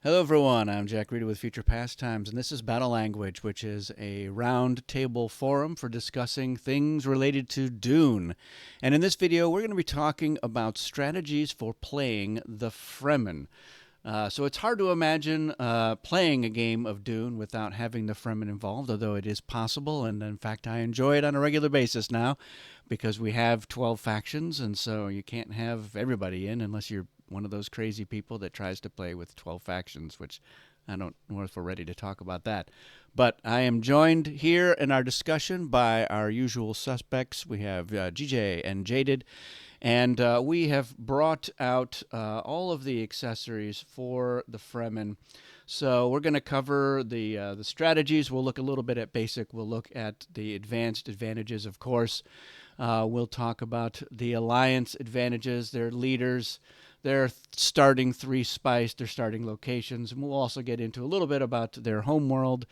Hello, everyone. I'm Jack Reeder with Future Pastimes, and this is Battle Language, which is a round table forum for discussing things related to Dune. And in this video, we're going to be talking about strategies for playing the Fremen. So it's hard to imagine playing a game of Dune without having the Fremen involved, although it is possible. And in fact, I enjoy it on a regular basis now because we have 12 factions, and so you can't have everybody in unless you're one of those crazy people that tries to play with 12 factions, which I don't know if we're ready to talk about that. But I am joined here in our discussion by our usual suspects. We have GJ and Jaded, and we have brought out all of the accessories for the Fremen. So we're going to cover the strategies. We'll look a little bit at basic. We'll look at the advanced advantages, of course. We'll talk about the alliance advantages, their leaders, their starting three spice, their starting locations, and we'll also get into a little bit about their homeworld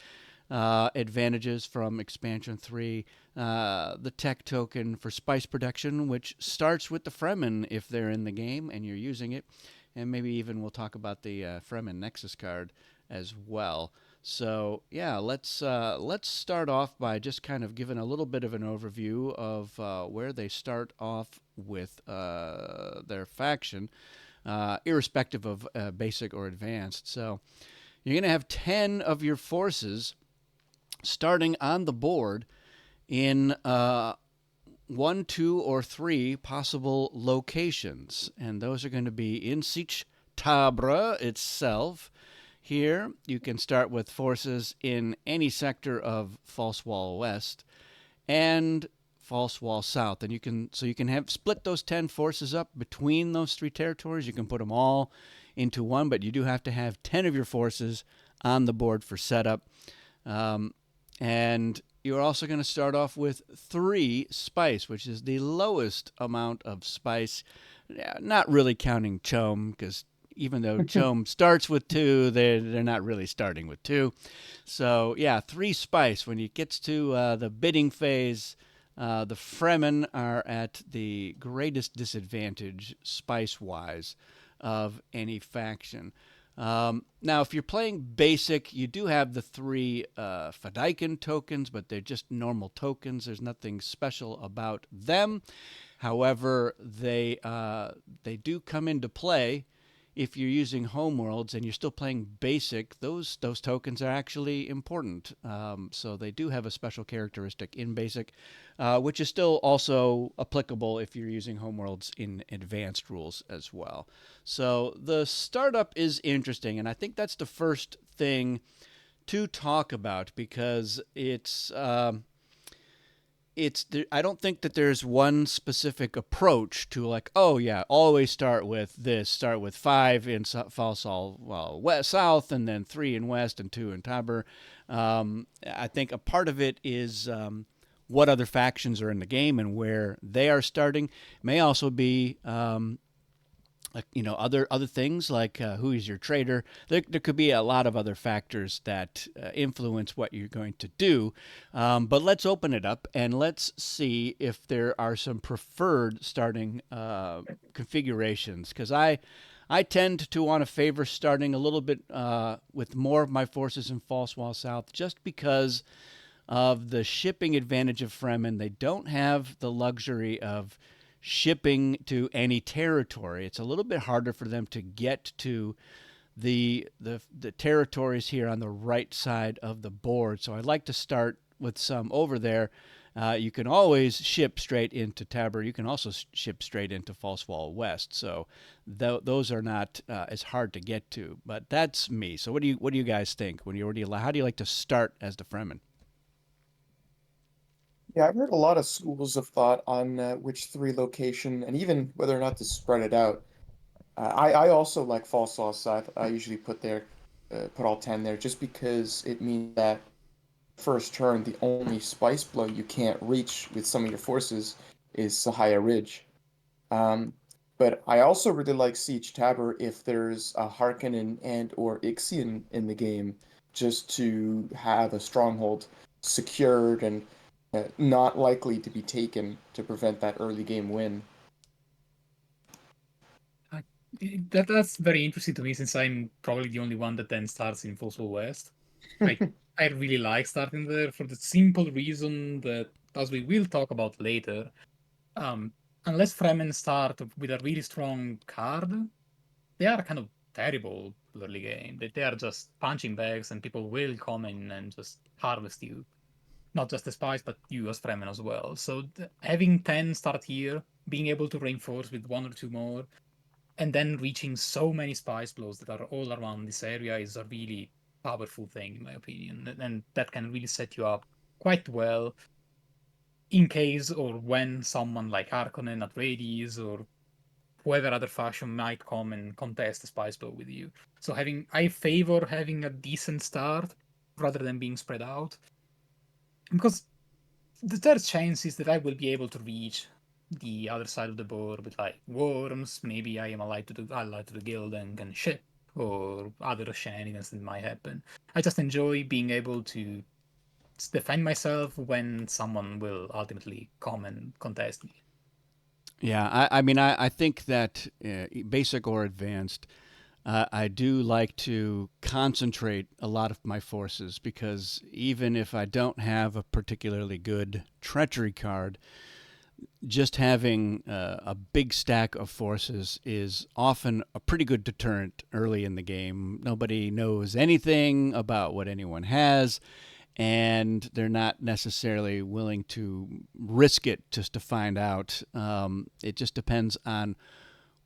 advantages from expansion 3, the tech token for spice production, which starts with the Fremen if they're in the game and you're using it, and maybe even we'll talk about the Fremen Nexus card as well. So yeah, let's start off by just kind of giving a little bit of an overview of where they start off with their faction, irrespective of basic or advanced. So you're going to have 10 of your forces starting on the board in one, two, or three possible locations. And those are going to be in Sich Tabra itself. Here, you can start with forces in any sector of False Wall West and False Wall South. And you can have split those 10 forces up between those three territories. You can put them all into one, but you do have to have 10 of your forces on the board for setup. Um, and you're also going to start off with 3 spice, which is the lowest amount of spice. Not really counting Chom, because even though Chom starts with 2, they're not really starting with 2. So yeah, 3 spice. When it gets to the bidding phase, the Fremen are at the greatest disadvantage spice wise of any faction. Now, if you're playing basic, you do have the 3 Fadaiken tokens, but they're just normal tokens. There's nothing special about them. However, they do come into play if you're using homeworlds and you're still playing basic. Those tokens are actually important. So they do have a special characteristic in basic, which is still also applicable if you're using homeworlds in advanced rules as well. So the startup is interesting, and I think that's the first thing to talk about because it's I don't think that there's one specific approach to like, oh yeah, always start with this, start with 5 in false all well west south, and then 3 in west and 2 in Tabor. I think a part of it is what other factions are in the game and where they are starting. It may also be like other things like who is your trader. There could be a lot of other factors that influence what you're going to do, but let's open it up and let's see if there are some preferred starting configurations, because I tend to want to favor starting a little bit with more of my forces in False Wall South, just because of the shipping advantage of Fremen. They don't have the luxury of shipping to any territory. It's a little bit harder for them to get to the territories here on the right side of the board. So I'd like to start with some over there. You can always ship straight into Tabor. You can also ship straight into False Wall West. So those are not as hard to get to. But that's me. So what do you guys think? How do you like to start as the Fremen? Yeah, I've heard a lot of schools of thought on which 3 location and even whether or not to spread it out. I also like fall sauce. I usually put all 10 there just because it means that first turn, the only spice blow you can't reach with some of your forces is Sahaya Ridge. Um, but I also really like Siege Tabor if there's a Harkonnen and or Ixian in the game, just to have a stronghold secured and not likely to be taken to prevent that early game win. That's very interesting to me since I'm probably the only one that then starts in Fossil West. I I really like starting there for the simple reason that, as we will talk about later, um, unless Fremen start with a really strong card, they are kind of terrible early game. They are just punching bags, and people will come in and just harvest you. Not just the spies, but you as Fremen as well. So having 10 start here, being able to reinforce with one or two more, and then reaching so many spice blows that are all around this area is a really powerful thing, in my opinion. And that can really set you up quite well in case or when someone like Harkonnen at Radies or whoever other faction might come and contest the spice blow with you. So I favor having a decent start rather than being spread out, because there's chances that I will be able to reach the other side of the board with like worms. Maybe I am allied to the guild and can ship, or other shenanigans that might happen. I just enjoy being able to defend myself when someone will ultimately come and contest me. Yeah, I mean, I think that basic or advanced, I do like to concentrate a lot of my forces because even if I don't have a particularly good treachery card, just having a big stack of forces is often a pretty good deterrent early in the game. Nobody knows anything about what anyone has, and they're not necessarily willing to risk it just to find out. It just depends on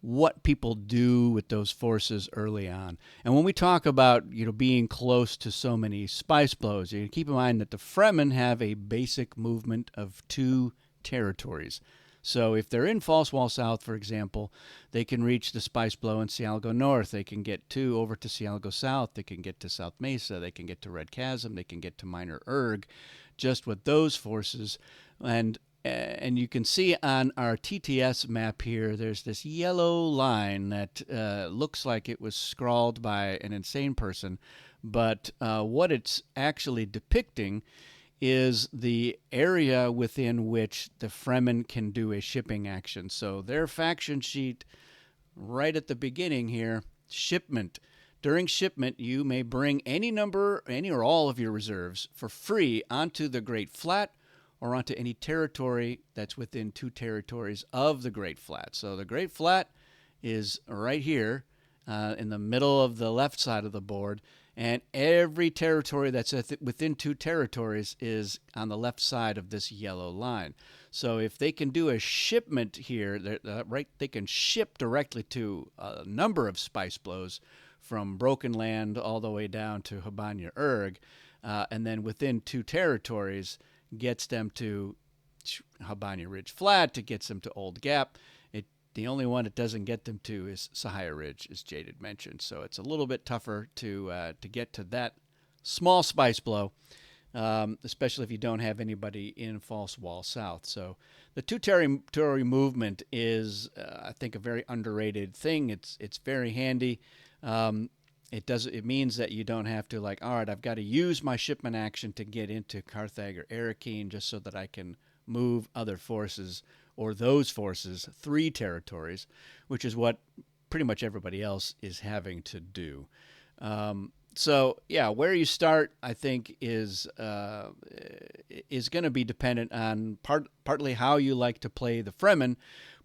what people do with those forces early on. And when we talk about being close to so many spice blows, you keep in mind that the Fremen have a basic movement of 2 territories. So if they're in False Wall South, for example, they can reach the Spice Blow in Cialgo North. They can get over to Cialgo South. They can get to South Mesa. They can get to Red Chasm. They can get to Minor Erg, just with those forces. And you can see on our TTS map here, there's this yellow line that looks like it was scrawled by an insane person. But what it's actually depicting is the area within which the Fremen can do a shipping action. So their faction sheet right at the beginning here, shipment. During shipment, you may bring any or all of your reserves for free onto the Great Flat or onto any territory that's within 2 territories of the Great Flat. So the Great Flat is right here in the middle of the left side of the board, and every territory that's within 2 territories is on the left side of this yellow line. So if they can do a shipment here, right, they can ship directly to a number of spice blows from Broken Land all the way down to Habanya Erg, and then within 2 territories gets them to Habanya Ridge Flat, it gets them to Old Gap. The only one it doesn't get them to is Sahaya Ridge, as Jaded mentioned. So it's a little bit tougher to get to that small spice blow, especially if you don't have anybody in False Wall South. So the 2 territory movement is, I think, a very underrated thing. It's very handy. It means that you don't have to, like, all right, I've got to use my shipment action to get into Carthage or Arakeen just so that I can move other forces or those forces 3 territories, which is what pretty much everybody else is having to do. So yeah, where you start, I think, is going to be dependent on partly how you like to play the Fremen,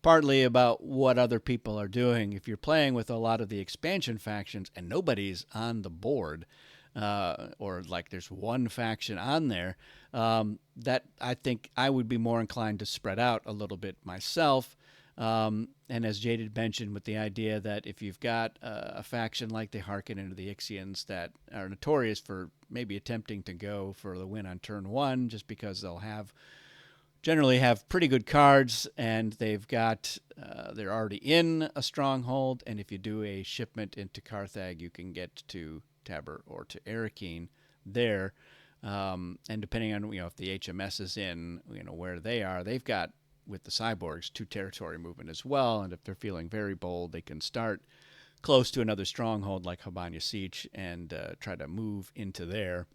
partly about what other people are doing. If you're playing with a lot of the expansion factions and nobody's on the board, or like there's one faction on there, that I think I would be more inclined to spread out a little bit myself. And as Jaded mentioned, with the idea that if you've got a faction like the Harkonnen or the Ixians that are notorious for maybe attempting to go for the win on turn one, just because they'll generally have pretty good cards and they're already in a stronghold, and if you do a shipment into Carthage, you can get to Tabor or to Arakeen there. And depending on if the HMS is in where they are, they've got, with the cyborgs, 2 territory movement as well. And if they're feeling very bold, they can start close to another stronghold like Habanya Siege and try to move into there.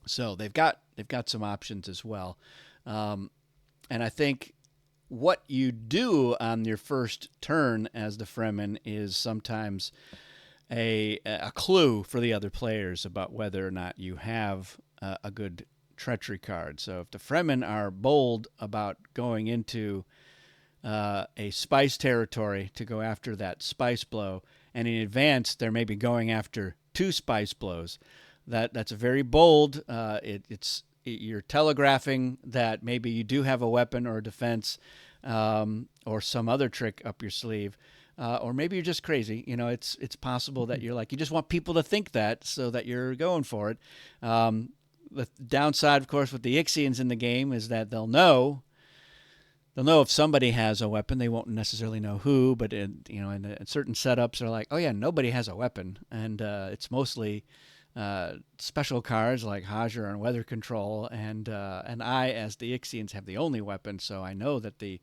So they've got some options as well. And I think what you do on your first turn as the Fremen is sometimes a clue for the other players about whether or not you have a good treachery card. So if the Fremen are bold about going into a spice territory to go after that spice blow, and in advance they're maybe going after 2 spice blows, that's a very bold. You're telegraphing that maybe you do have a weapon or a defense, or some other trick up your sleeve. Or maybe you're just crazy. It's possible that you're like, you just want people to think that so that you're going for it. The downside, of course, with the Ixians in the game is that they'll know if somebody has a weapon. They won't necessarily know who, but in certain setups, they're like, oh yeah, nobody has a weapon, and it's mostly special cards like Hajar and Weather Control, and I, as the Ixians, have the only weapon, so I know that the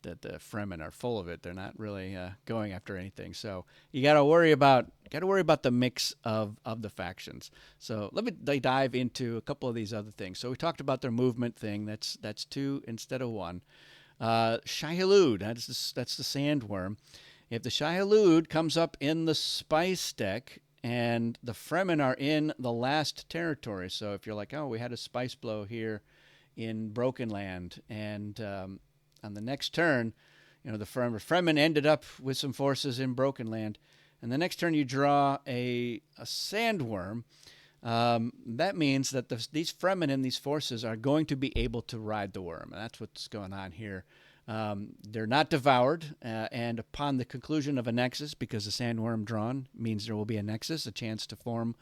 Fremen are full of it. They're not really going after anything. So you got to worry about the mix of the factions. So let me dive into a couple of these other things. So we talked about their movement thing. That's 2 instead of 1. Shai-Hulud, that's the sandworm. If the Shai-Hulud comes up in the spice deck and the Fremen are in the last territory, so if you're like, oh, we had a spice blow here in Broken Land, and on the next turn, the Fremen ended up with some forces in Broken Land, and the next turn you draw a sandworm. That means that these Fremen and these forces are going to be able to ride the worm, and that's what's going on here. They're not devoured, and upon the conclusion of a nexus, because the sandworm drawn means there will be a nexus, a chance to form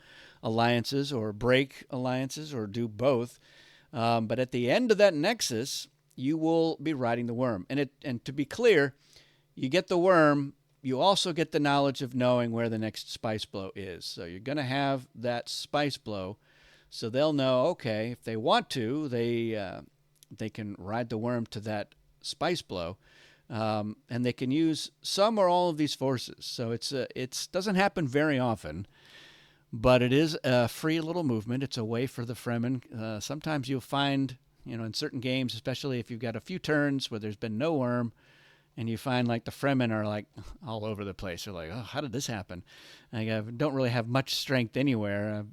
alliances or break alliances or do both. But at the end of that nexus, you will be riding the worm. And to be clear, you get the worm, you also get the knowledge of knowing where the next spice blow is. So you're going to have that spice blow, so they'll know, okay, if they want to, they can ride the worm to that spice blow, and they can use some or all of these forces. So it doesn't happen very often, but it is a free little movement. It's a way for the Fremen. Sometimes you'll find, in certain games, especially if you've got a few turns where there's been no worm, and you find like the Fremen are like all over the place. They're like, oh, how did this happen? I don't really have much strength anywhere.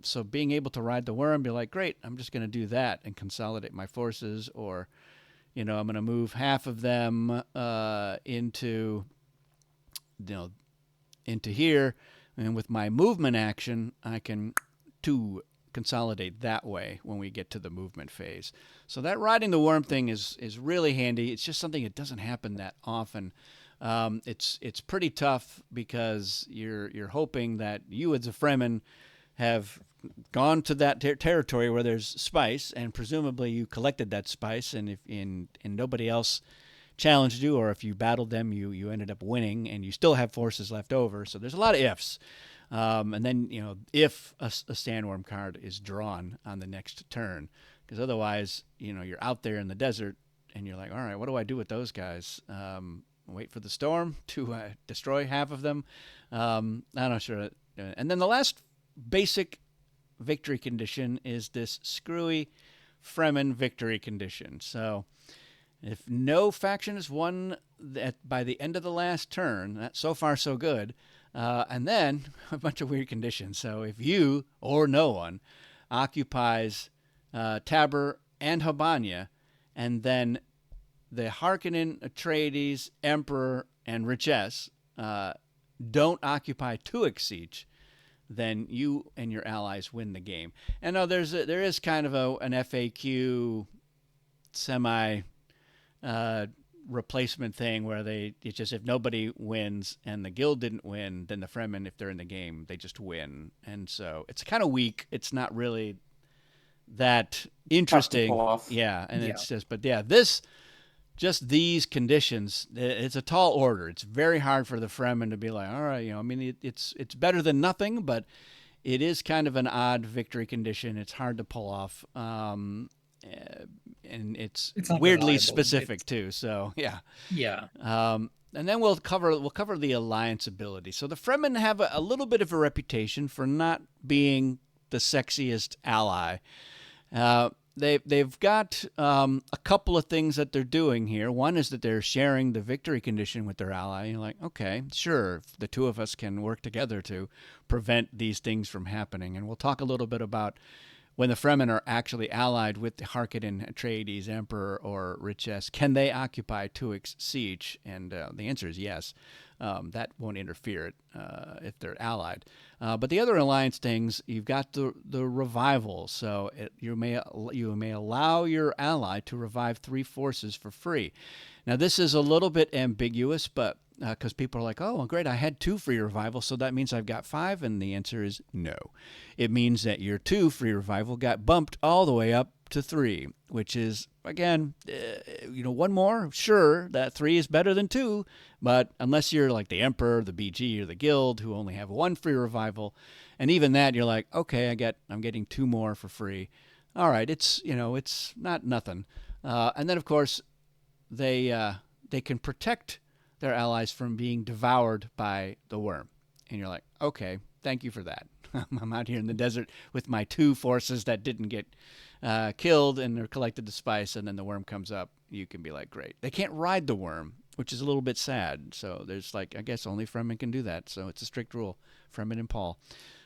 So being able to ride the worm, be like, great, I'm just going to do that and consolidate my forces, or, I'm going to move half of them into here, and with my movement action, I can consolidate that way when we get to the movement phase. So that riding the worm thing is really handy. It's just something that doesn't happen that often. It's pretty tough because you're hoping that you as a Fremen have gone to that territory where there's spice, and presumably you collected that spice, and if nobody else challenged you, or if you battled them, you ended up winning, and you still have forces left over. So there's a lot of ifs. And then, if a sandworm card is drawn on the next turn, because otherwise, you're out there in the desert and you're like, all right, what do I do with those guys? Wait for the storm to destroy half of them. I'm not sure. And then the last basic victory condition is this screwy Fremen victory condition. So if no faction is won by the end of the last turn, that's so far so good. And then a bunch of weird conditions. So if you or no one occupies Tabor and Habanya, and then the Harkonnen, Atreides, Emperor, and Riches don't occupy Tuic, then you and your allies win the game. And now there is kind of an FAQ semi replacement thing where it's just, if nobody wins and the guild didn't win, then the Fremen, if they're in the game, they just win. And so it's kind of weak. It's not really that interesting. Pull off. Yeah, and it's just, but yeah, just these conditions, it's a tall order. It's very hard for the Fremen to be like, all right, it's better than nothing, but it is kind of an odd victory condition. It's hard to pull off. And it's weirdly specific too. So yeah. And then we'll cover the alliance ability. So the Fremen have a little bit of a reputation for not being the sexiest ally. they've got a couple of things that they're doing here. One is that they're sharing the victory condition with their ally. You're like, okay, sure, the two of us can work together to prevent these things from happening. And we'll talk a little bit about when the Fremen are actually allied with the Harkonnen, Atreides, Emperor, or Riches, can they occupy Tuik's siege? And the answer is yes. That won't interfere if they're allied. But the other alliance things, you've got the revival. So you may allow your ally to revive 3 forces for free. Now this is a little bit ambiguous, but because people are like, oh, well, great, I had 2 free revival, so that means I've got 5, and the answer is no. It means that your 2 free revival got bumped all the way up to 3, which is, again, 1 more, sure, that 3 is better than 2, but unless you're like the Emperor, the BG, or the Guild, who only have 1 free revival, and even that, you're like, okay, I'm getting 2 more for free. All right, it's not nothing. And then, of course, they can protect their allies from being devoured by the worm. And you're like, okay, thank you for that. I'm out here in the desert with my 2 forces that didn't get killed and they're collected the spice, and then the worm comes up. You can be like, great. They can't ride the worm, which is a little bit sad. So there's I guess only Fremen can do that. So it's a strict rule, Fremen and Paul.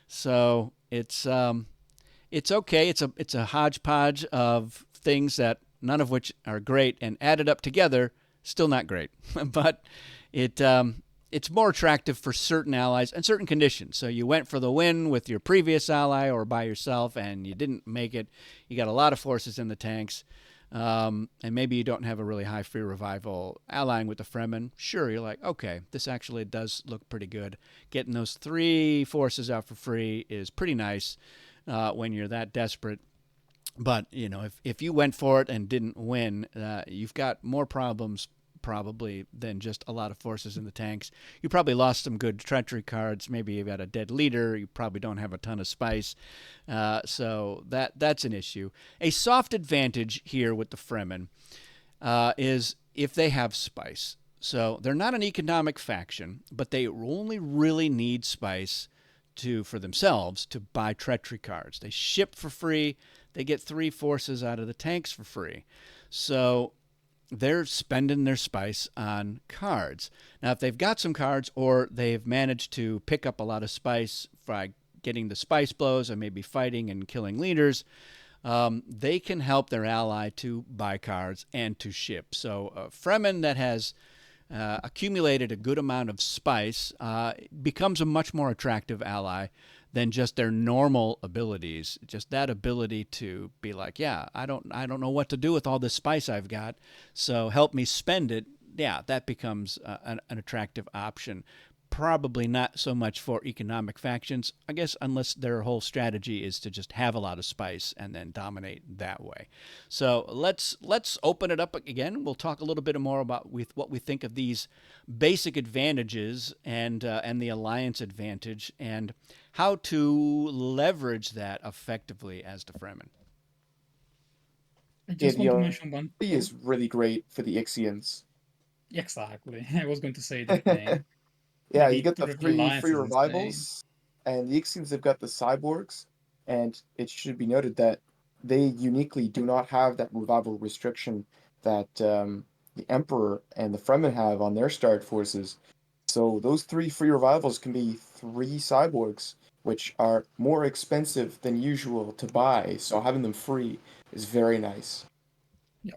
So it's okay. It's a hodgepodge of things that none of which are great, and added up together, still not great. But it's more attractive for certain allies and certain conditions. So you went for the win with your previous ally or by yourself, and you didn't make it. You got a lot of forces in the tanks, and maybe you don't have a really high free revival. Allying with the Fremen, sure, you're like, okay, this actually does look pretty good. Getting those 3 forces out for free is pretty nice when you're that desperate. But if you went for it and didn't win, you've got more problems probably than just a lot of forces in the tanks. You probably lost some good treachery cards. Maybe you've got a dead leader. You probably don't have a ton of spice. So that's an issue. A soft advantage here with the Fremen is if they have spice. So they're not an economic faction, but they only really need spice for themselves to buy treachery cards. They ship for free. They get 3 forces out of the tanks for free. So they're spending their spice on cards. Now, if they've got some cards or they've managed to pick up a lot of spice by getting the spice blows or maybe fighting and killing leaders, they can help their ally to buy cards and to ship. So Fremen that has accumulated a good amount of spice becomes a much more attractive ally than just their normal abilities. Just that ability to be like, yeah, I don't know what to do with all this spice I've got, so help me spend it. Yeah, that becomes an attractive option. Probably not so much for economic factions, I guess, unless their whole strategy is to just have a lot of spice and then dominate that way. So let's open it up again. We'll talk a little bit more about what we think of these basic advantages and the alliance advantage and how to leverage that effectively as the Fremen. I Yeah, just want to mention one. he is really great for the Ixians. Exactly. I was going to say the same. Yeah, you The get the Turtle 3 Alliance free is insane. revivals, and the Ixians have got the cyborgs, and it should be noted that they uniquely do not have that revival restriction that the Emperor and the Fremen have on their starred forces. So those 3 free revivals can be 3 cyborgs, which are more expensive than usual to buy. So having them free is very nice. Yeah.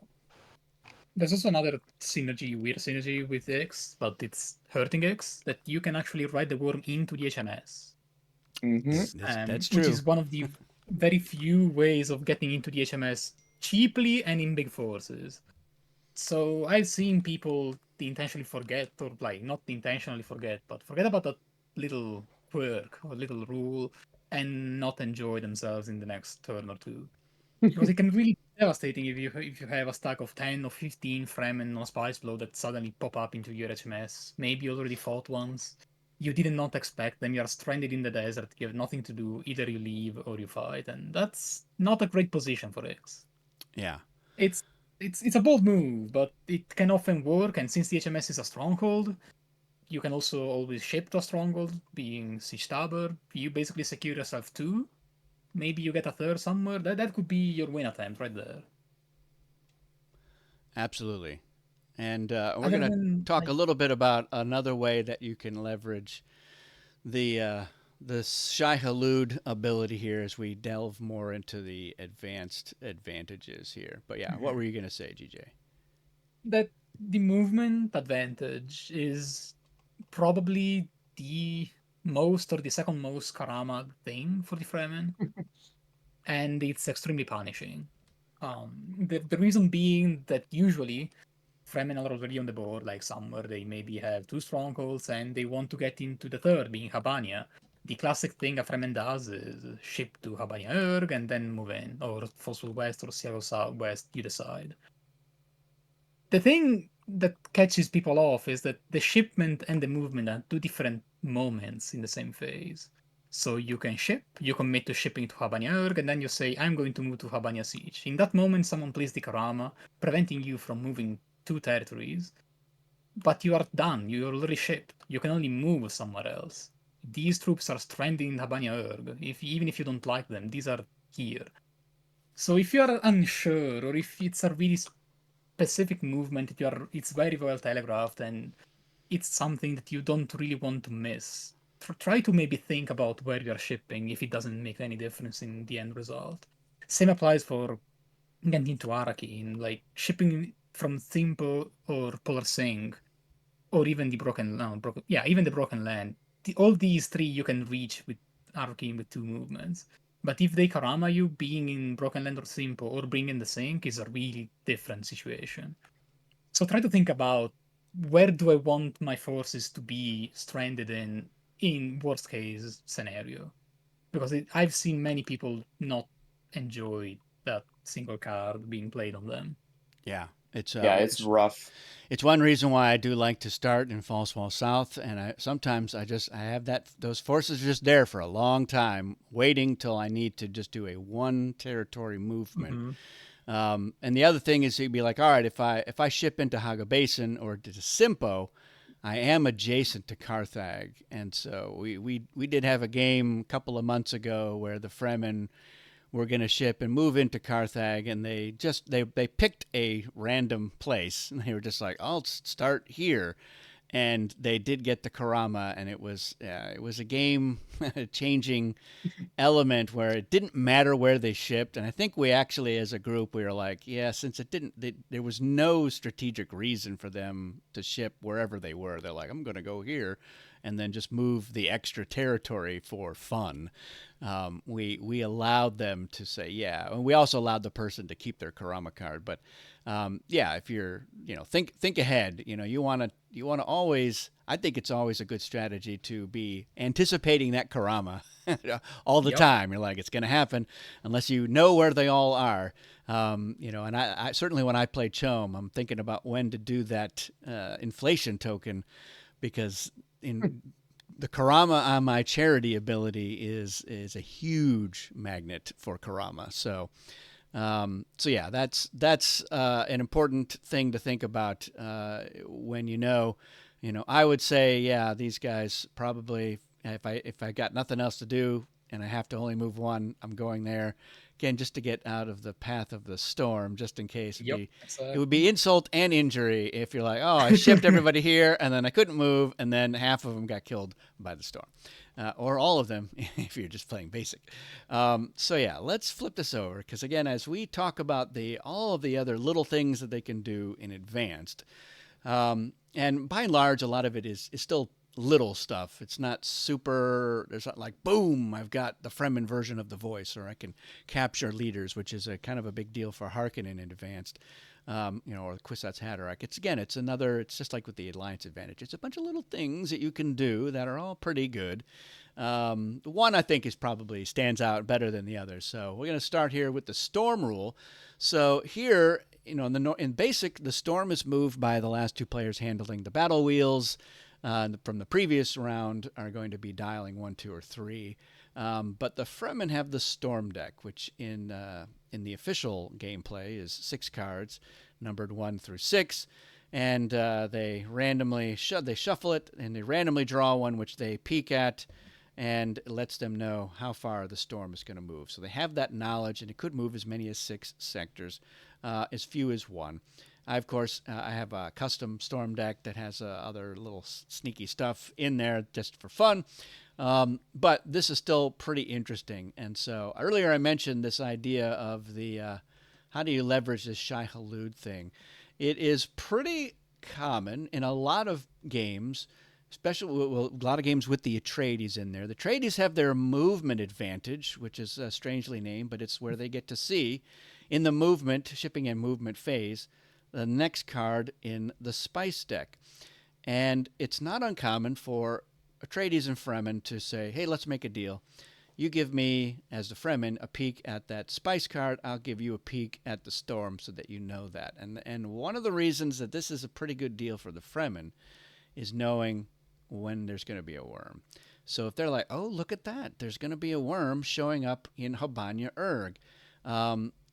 There's also another weird synergy with X, but it's hurting X, that you can actually ride the worm into the HMS. That's Which true. is one of the very few ways of getting into the HMS cheaply and in big forces. So I've seen people intentionally forget, or like not intentionally forget, but forget about that little quirk or little rule and not enjoy themselves in the next turn or two. Because it can really be devastating if you have a stack of 10 or 15 Fremen on Spice Blow that suddenly pop up into your HMS. Maybe you already fought once. You did not expect them. You are stranded in the desert. You have nothing to do. Either you leave or you fight, and that's not a great position for X. Yeah. It's it's a bold move, but it can often work. And since the HMS is a stronghold, you can also always ship to a stronghold. Being Siege Tabor, you basically secure yourself too. maybe you get a third somewhere. That could be your win attempt right there. Absolutely. And we're Other going to than talk a like, little bit about another way that you can leverage the Shai Halud ability here as we delve more into the advanced advantages here. But yeah, what Mhm. were you going to say, GJ? that the movement advantage is probably the most or the second most Karama thing for the Fremen, and it's extremely punishing. The reason being that usually Fremen are already on the board, like somewhere they maybe have two strongholds and they want to get into the third, being Habania. The classic thing a Fremen does is ship to Habania Erg and then move in, or Fossil West or Seattle Southwest, you decide. The thing that catches people off is that the shipment and the movement are two different moments in the same phase. So you can ship, you commit to shipping to Habania Erg, and then you say, I'm going to move to Habania Siege. In that moment, someone plays the Karama, preventing you from moving two territories, but you are done. You're already shipped. You can only move somewhere else. These troops are stranded in Habania Erg. Even if you don't like them, these are here. So if you are unsure, or if it's a really specific movement that it's very well telegraphed and it's something that you don't really want to miss, try to maybe think about where you're shipping if it doesn't make any difference in the end result. Same applies for getting into Araki, like shipping from Thimpo or Polar Sing, or even the even the Broken Land. All these three you can reach with Araki with two movements. But if they Karama you, being in Broken Land or Thimpo or bringing the Sink is a really different situation. So try to think about where do I want my forces to be stranded in worst case scenario, because I've seen many people not enjoy that single card being played on them. Yeah, Yeah, it's rough. it's one reason why I do like to start in False Wall South, and sometimes I have those forces just there for a long time, waiting till I need to just do a one territory movement. Mm-hmm. And the other thing is you'd be like, all right, if I ship into Haga Basin or to Simpo, I am adjacent to Carthage, and so we did have a game a couple of months ago where the Fremen were going to ship and move into Carthage, and they picked a random place, and they were just like, I'll start here, and they did get the Karama, and it was a game changing element where it didn't matter where they shipped. And I think we actually, as a group, we were like, yeah, since there was no strategic reason for them to ship wherever they were. They're like, I'm going to go here and then just move the extra territory for fun. We allowed them to say, yeah, and we also allowed the person to keep their Karama card. But yeah, if you're, think ahead. You want to always. I think it's always a good strategy to be anticipating that Karama all the Yep. time. You're like, it's going to happen unless you know where they all are. And I certainly when I play Chome, I'm thinking about when to do that inflation token because in the Karama on my charity ability is a huge magnet for Karama. So yeah, that's an important thing to think about when I would say, yeah, these guys probably if I got nothing else to do and I have to only move one, I'm going there again just to get out of the path of the storm, just in case. Yep. It would Exactly. be insult and injury if you're like, oh, I shipped everybody here and then I couldn't move and then half of them got killed by the storm. Or all of them if you're just playing basic. So yeah, let's flip this over because again, as we talk about all of the other little things that they can do in advanced, and by and large, a lot of it is still little stuff. It's not super. There's not like boom. I've got the Fremen version of the voice, or I can capture leaders, which is a kind of a big deal for Harkonnen in advanced. Or the Kwisatz Haderach. It's another. It's just like with the Alliance Advantage. It's a bunch of little things that you can do that are all pretty good. One I think is probably stands out better than the others. So we're going to start here with the Storm rule. So here, in basic, the Storm is moved by the last two players handling the battle wheels. From the previous round are going to be dialing 1, 2, or 3. But the Fremen have the Storm deck, which in the official gameplay is 6 cards, numbered 1 through 6, and they randomly they shuffle it and they randomly draw one, which they peek at, and it lets them know how far the storm is going to move. So they have that knowledge, and it could move as many as 6 sectors, as few as 1. Of course, I have a custom storm deck that has other little sneaky stuff in there just for fun. But this is still pretty interesting. And so earlier I mentioned this idea of the how do you leverage this Shai Halud thing? It is pretty common in a lot of games, especially a lot of games with the Atreides in there. The Atreides have their movement advantage, which is strangely named, but it's where they get to see in the movement, shipping and movement phase, the next card in the spice deck. And it's not uncommon for Atreides and Fremen to say, hey, let's make a deal. You give me, as the Fremen, a peek at that spice card. I'll give you a peek at the storm so that you know that. And one of the reasons that this is a pretty good deal for the Fremen is knowing when there's going to be a worm. So if they're like, oh, look at that. There's going to be a worm showing up in Habanya Erg.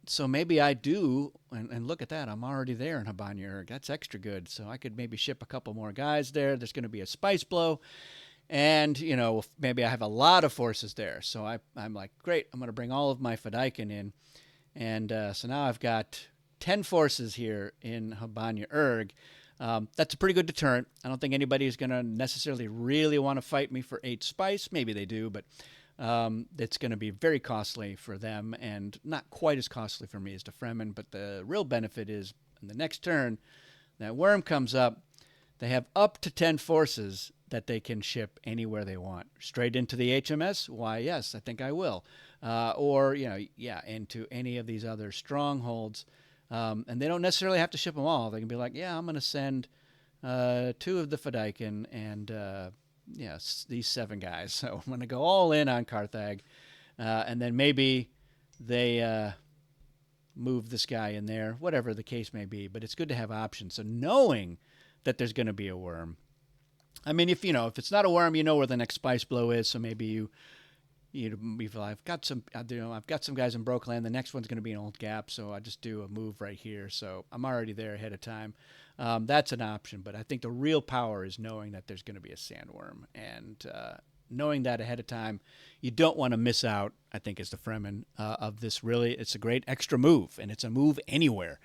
So maybe I do, and look at that, I'm already there in Habanya Erg. That's extra good. So I could maybe ship a couple more guys there. There's going to be a spice blow. And, maybe I have a lot of forces there. So I'm like, great, I'm going to bring all of my Fedaykin in. And so now I've got 10 forces here in Habanya Erg. That's a pretty good deterrent. I don't think anybody is going to necessarily really want to fight me for 8 spice. Maybe they do, but it's going to be very costly for them and not quite as costly for me as the Fremen. But the real benefit is in the next turn, that worm comes up. They have up to 10 forces that they can ship anywhere they want. Straight into the HMS? Why, yes, I think I will. Or, into any of these other strongholds. And they don't necessarily have to ship them all. They can be like, yeah, I'm going to send 2 of the Fedaykin and, these 7 guys. So I'm going to go all in on Carthag. And then maybe they move this guy in there, whatever the case may be. But it's good to have options. So knowing that there's going to be a worm. I mean, if it's not a worm, you know where the next spice blow is. So maybe you feel I've got some guys in Brokeland. The next one's going to be an Old Gap, so I just do a move right here. So I'm already there ahead of time. That's an option, but I think the real power is knowing that there's going to be a sandworm, and knowing that ahead of time, you don't want to miss out. I think is the Fremen of this. Really, it's a great extra move, and it's a move anywhere.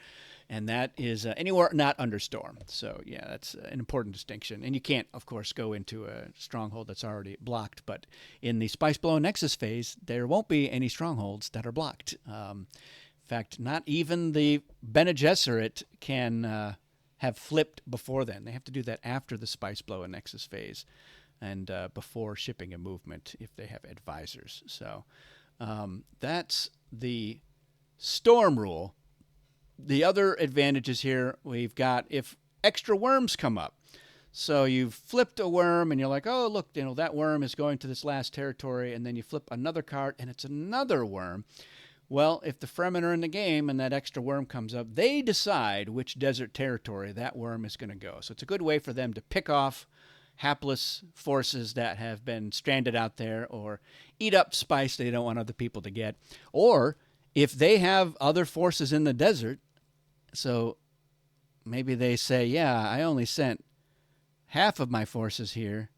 And that is anywhere not under storm. So, yeah, that's an important distinction. And you can't, of course, go into a stronghold that's already blocked. But in the Spice Blow Nexus phase, there won't be any strongholds that are blocked. In fact, not even the Bene Gesserit can have flipped before then. They have to do that after the Spice Blow and Nexus phase and before shipping a movement if they have advisors. So that's the storm rule. The other advantages here we've got if extra worms come up. So you've flipped a worm and you're like, oh, look, that worm is going to this last territory. And then you flip another card and it's another worm. Well, if the Fremen are in the game and that extra worm comes up, they decide which desert territory that worm is going to go. So it's a good way for them to pick off hapless forces that have been stranded out there or eat up spice they don't want other people to get. Or if they have other forces in the desert, so maybe they say, yeah, I only sent half of my forces here.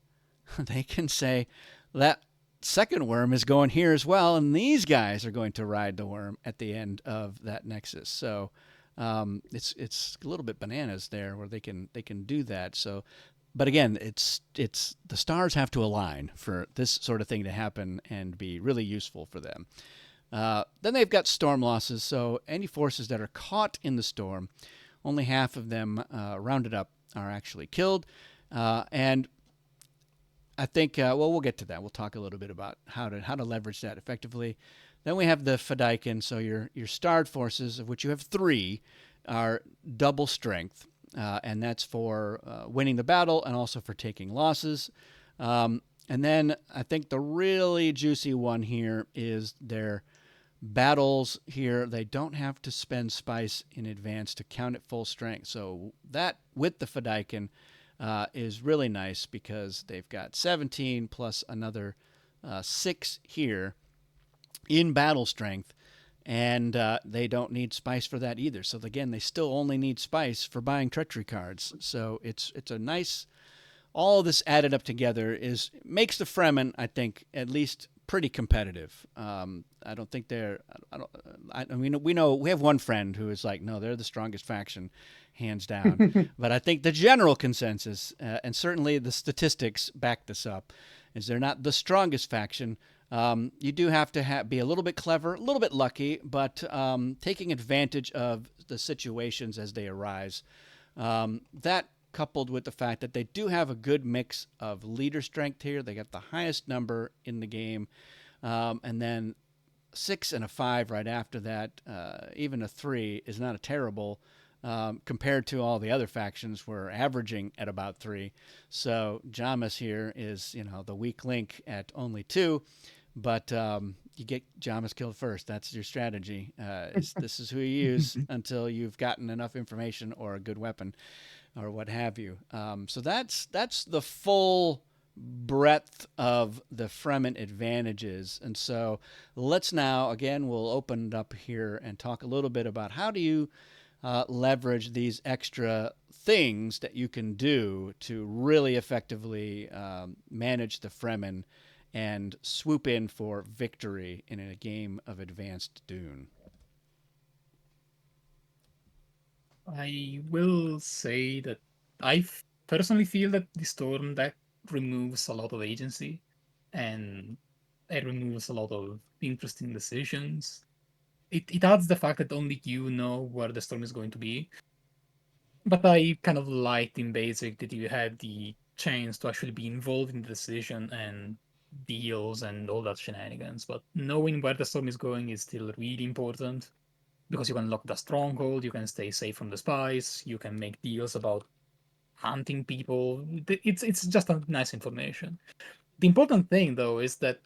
They can say that second worm is going here as well, and these guys are going to ride the worm at the end of that nexus. So it's a little bit bananas there where they can do that. So, but again, it's the stars have to align for this sort of thing to happen and be really useful for them. Then they've got storm losses, so any forces that are caught in the storm, only half of them rounded up are actually killed. And I think, we'll get to that. We'll talk a little bit about how to leverage that effectively. Then we have the Fedaykin, so your starred forces, of which you have 3, are double strength, and that's for winning the battle and also for taking losses. And then I think the really juicy one here is their battles here. They don't have to spend spice in advance to count at full strength. So that with the Fedaykin is really nice because they've got 17 plus another 6 here in battle strength, and they don't need spice for that either. So again, they still only need spice for buying treachery cards. So it's a nice all of this added up together makes the Fremen, I think, at least pretty competitive. I don't think they're. I mean, we have one friend who is like, no, they're the strongest faction, hands down. But I think the general consensus, and certainly the statistics back this up, is they're not the strongest faction. You do have to be a little bit clever, a little bit lucky, but taking advantage of the situations as they arise. That coupled with the fact that they do have a good mix of leader strength here. They got the highest number in the game. And then 6 and a 5 right after that. Even a 3 is not a terrible compared to all the other factions. We're averaging at about 3. So Jamis here is, the weak link at only 2. But you get Jamis killed first. That's your strategy. This is who you use until you've gotten enough information or a good weapon or what have you. So that's the full breadth of the Fremen advantages. And so let's now, again, we'll open it up here and talk a little bit about how do you leverage these extra things that you can do to really effectively manage the Fremen and swoop in for victory in a game of advanced Dune. I will say that I personally feel that the Storm deck removes a lot of agency and it removes a lot of interesting decisions. It adds the fact that only you know where the Storm is going to be. But I kind of liked in Basic that you had the chance to actually be involved in the decision and deals and all that shenanigans. But knowing where the Storm is going is still really important because you can lock the stronghold, you can stay safe from the spies, you can make deals about hunting people. It's just a nice information. The important thing though is that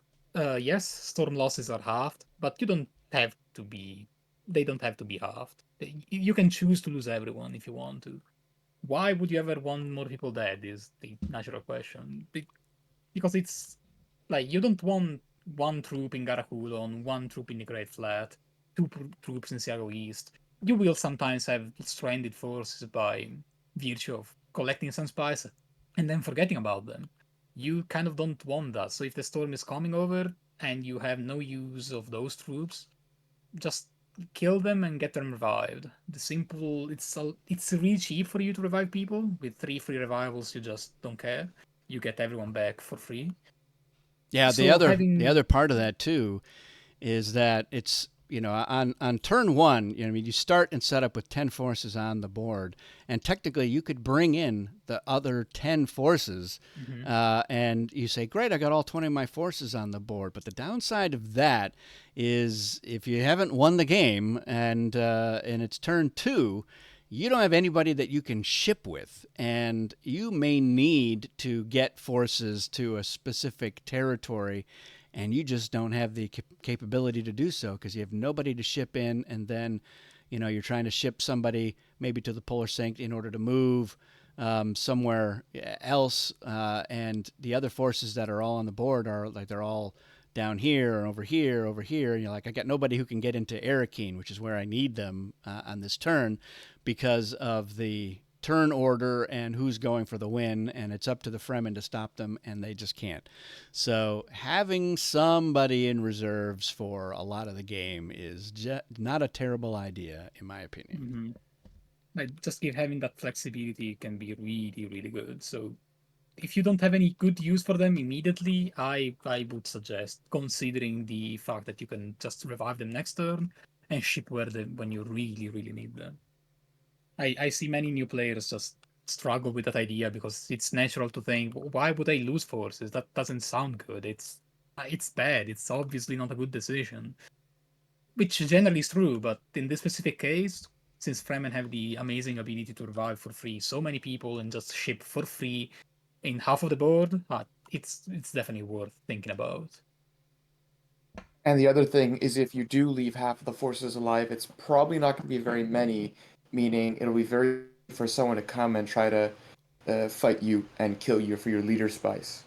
yes, storm losses are halved, but you don't have to be. They don't have to be halved. You can choose to lose everyone if you want to. Why would you ever want more people dead? Is the natural question. Because it's like you don't want one troop in Garakulon, one troop in the Great Flat, two troops in Seattle East. You will sometimes have stranded forces by virtue of collecting some spies and then forgetting about them. You kind of don't want that. So if the storm is coming over and you have no use of those troops, just kill them and get them revived. The simple, it's really cheap for you to revive people. With 3 free revivals, you just don't care. You get everyone back for free. Yeah, the So other part of that too is that it's on turn 1, you start and set up with 10 forces on the board, and technically you could bring in the other 10 forces, and you say, great, I got all 20 of my forces on the board. But the downside of that is if you haven't won the game and it's turn 2, you don't have anybody that you can ship with, and you may need to get forces to a specific territory, and you just don't have the capability to do so because you have nobody to ship in, and then you're trying to ship somebody maybe to the Polar Sink in order to move somewhere else, and the other forces that are all on the board are like they're all down here and over here, and you're like, I got nobody who can get into Arakeen, which is where I need them on this turn, because of the turn order and who's going for the win, and it's up to the Fremen to stop them, and they just can't. So having somebody in reserves for a lot of the game is not a terrible idea, in my opinion. Like just having that flexibility can be really, really good. So if you don't have any good use for them immediately, I would suggest considering the fact that you can just revive them next turn and ship when you really, really need them. I see many new players just struggle with that idea because it's natural to think, why would I lose forces? That doesn't sound good. It's bad. It's obviously not a good decision. Which generally is true, but in this specific case, since Fremen have the amazing ability to revive for free so many people and just ship for free in half of the board, it's definitely worth thinking about. And the other thing is if you do leave half of the forces alive, it's probably not going to be very many, meaning it'll be very for someone to come and try to fight you and kill you for your leader spice.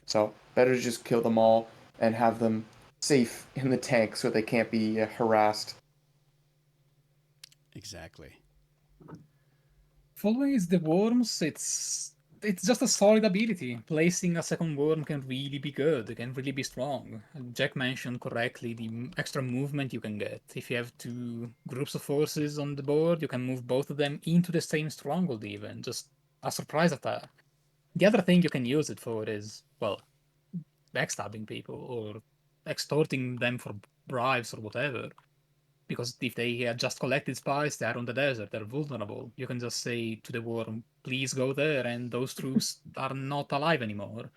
So better to just kill them all and have them safe in the tank so they can't be harassed. Exactly. Following is the worms. It's it's just a solid ability. Placing a second worm can really be good. It can really be strong. Jack mentioned correctly the extra movement you can get. If you have two groups of forces on the board, you can move both of them into the same stronghold even. Just a surprise attack. The other thing you can use it for is, well, backstabbing people or extorting them for bribes or whatever. Because if they had just collected spies, they're on the desert, they're vulnerable. You can just say to the worm, please go there, and those troops are not alive anymore.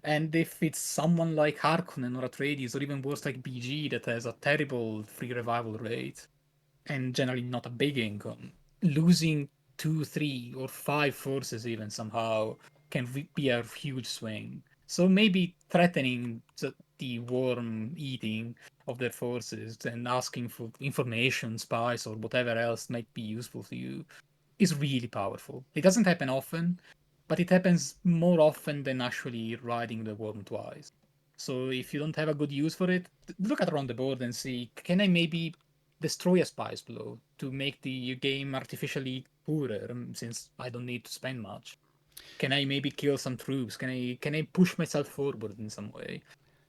And if it's someone like Harkonnen or Atreides, or even worse like BG that has a terrible free revival rate, and generally not a big income, losing two, three, or five forces even somehow can be a huge swing. So maybe threatening the worm eating of their forces and asking for information, spies, or whatever else might be useful to you is really powerful. It doesn't happen often, but it happens more often than actually riding the worm twice. So if you don't have a good use for it, look at around the board and see, can I maybe destroy a spice blow to make the game artificially poorer, since I don't need to spend much? Can I maybe kill some troops? Can I push myself forward in some way?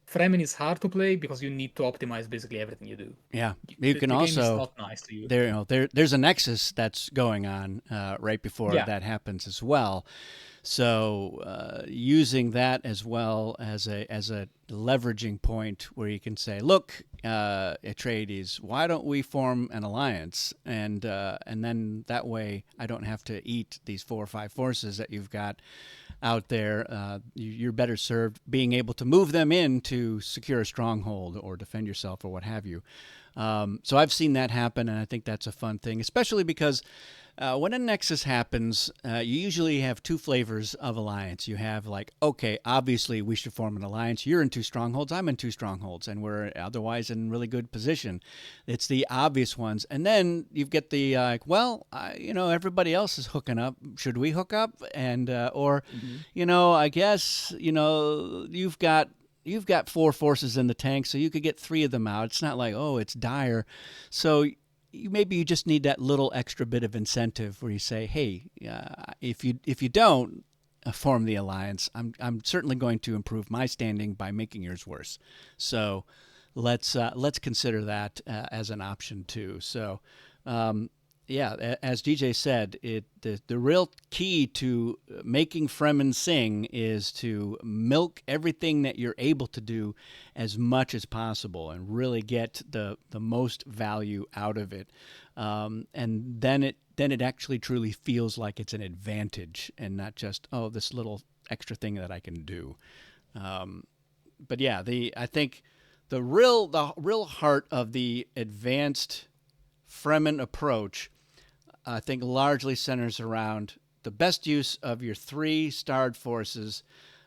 Fremen is hard to play because you need to optimize basically everything you do. Yeah, you can The game is also not nice to you. there's a nexus that's going on right before Yeah. that happens as well. So using that as well as a leveraging point where you can say, look, Atreides, why don't we form an alliance, and then that way I don't have to eat these 4 or 5 forces that you've got out there. You're better served being able to move them in to secure a stronghold or defend yourself or what have you. So I've seen that happen, and I think that's a fun thing, especially because when a nexus happens, you usually have 2 flavors of alliance. You have like, okay, obviously we should form an alliance. You're in 2 strongholds, I'm in 2 strongholds, and we're otherwise in really good position. It's the obvious ones, and then you get the well, everybody else is hooking up. Should we hook up? And or, I guess you've got 4 forces in the tank, so you could get 3 of them out. It's not like, oh, it's dire. So maybe you just need that little extra bit of incentive where you say, hey, if you don't form the alliance, I'm certainly going to improve my standing by making yours worse. So let's consider that as an option too. So yeah, as DJ said, the real key to making Fremen sing is to milk everything that you're able to do as much as possible and really get the most value out of it. And then it actually truly feels like it's an advantage and not just, oh, this little extra thing that I can do. But yeah, I think the real heart of the advanced Fremen approach, I think, largely centers around the best use of your 3 starred forces,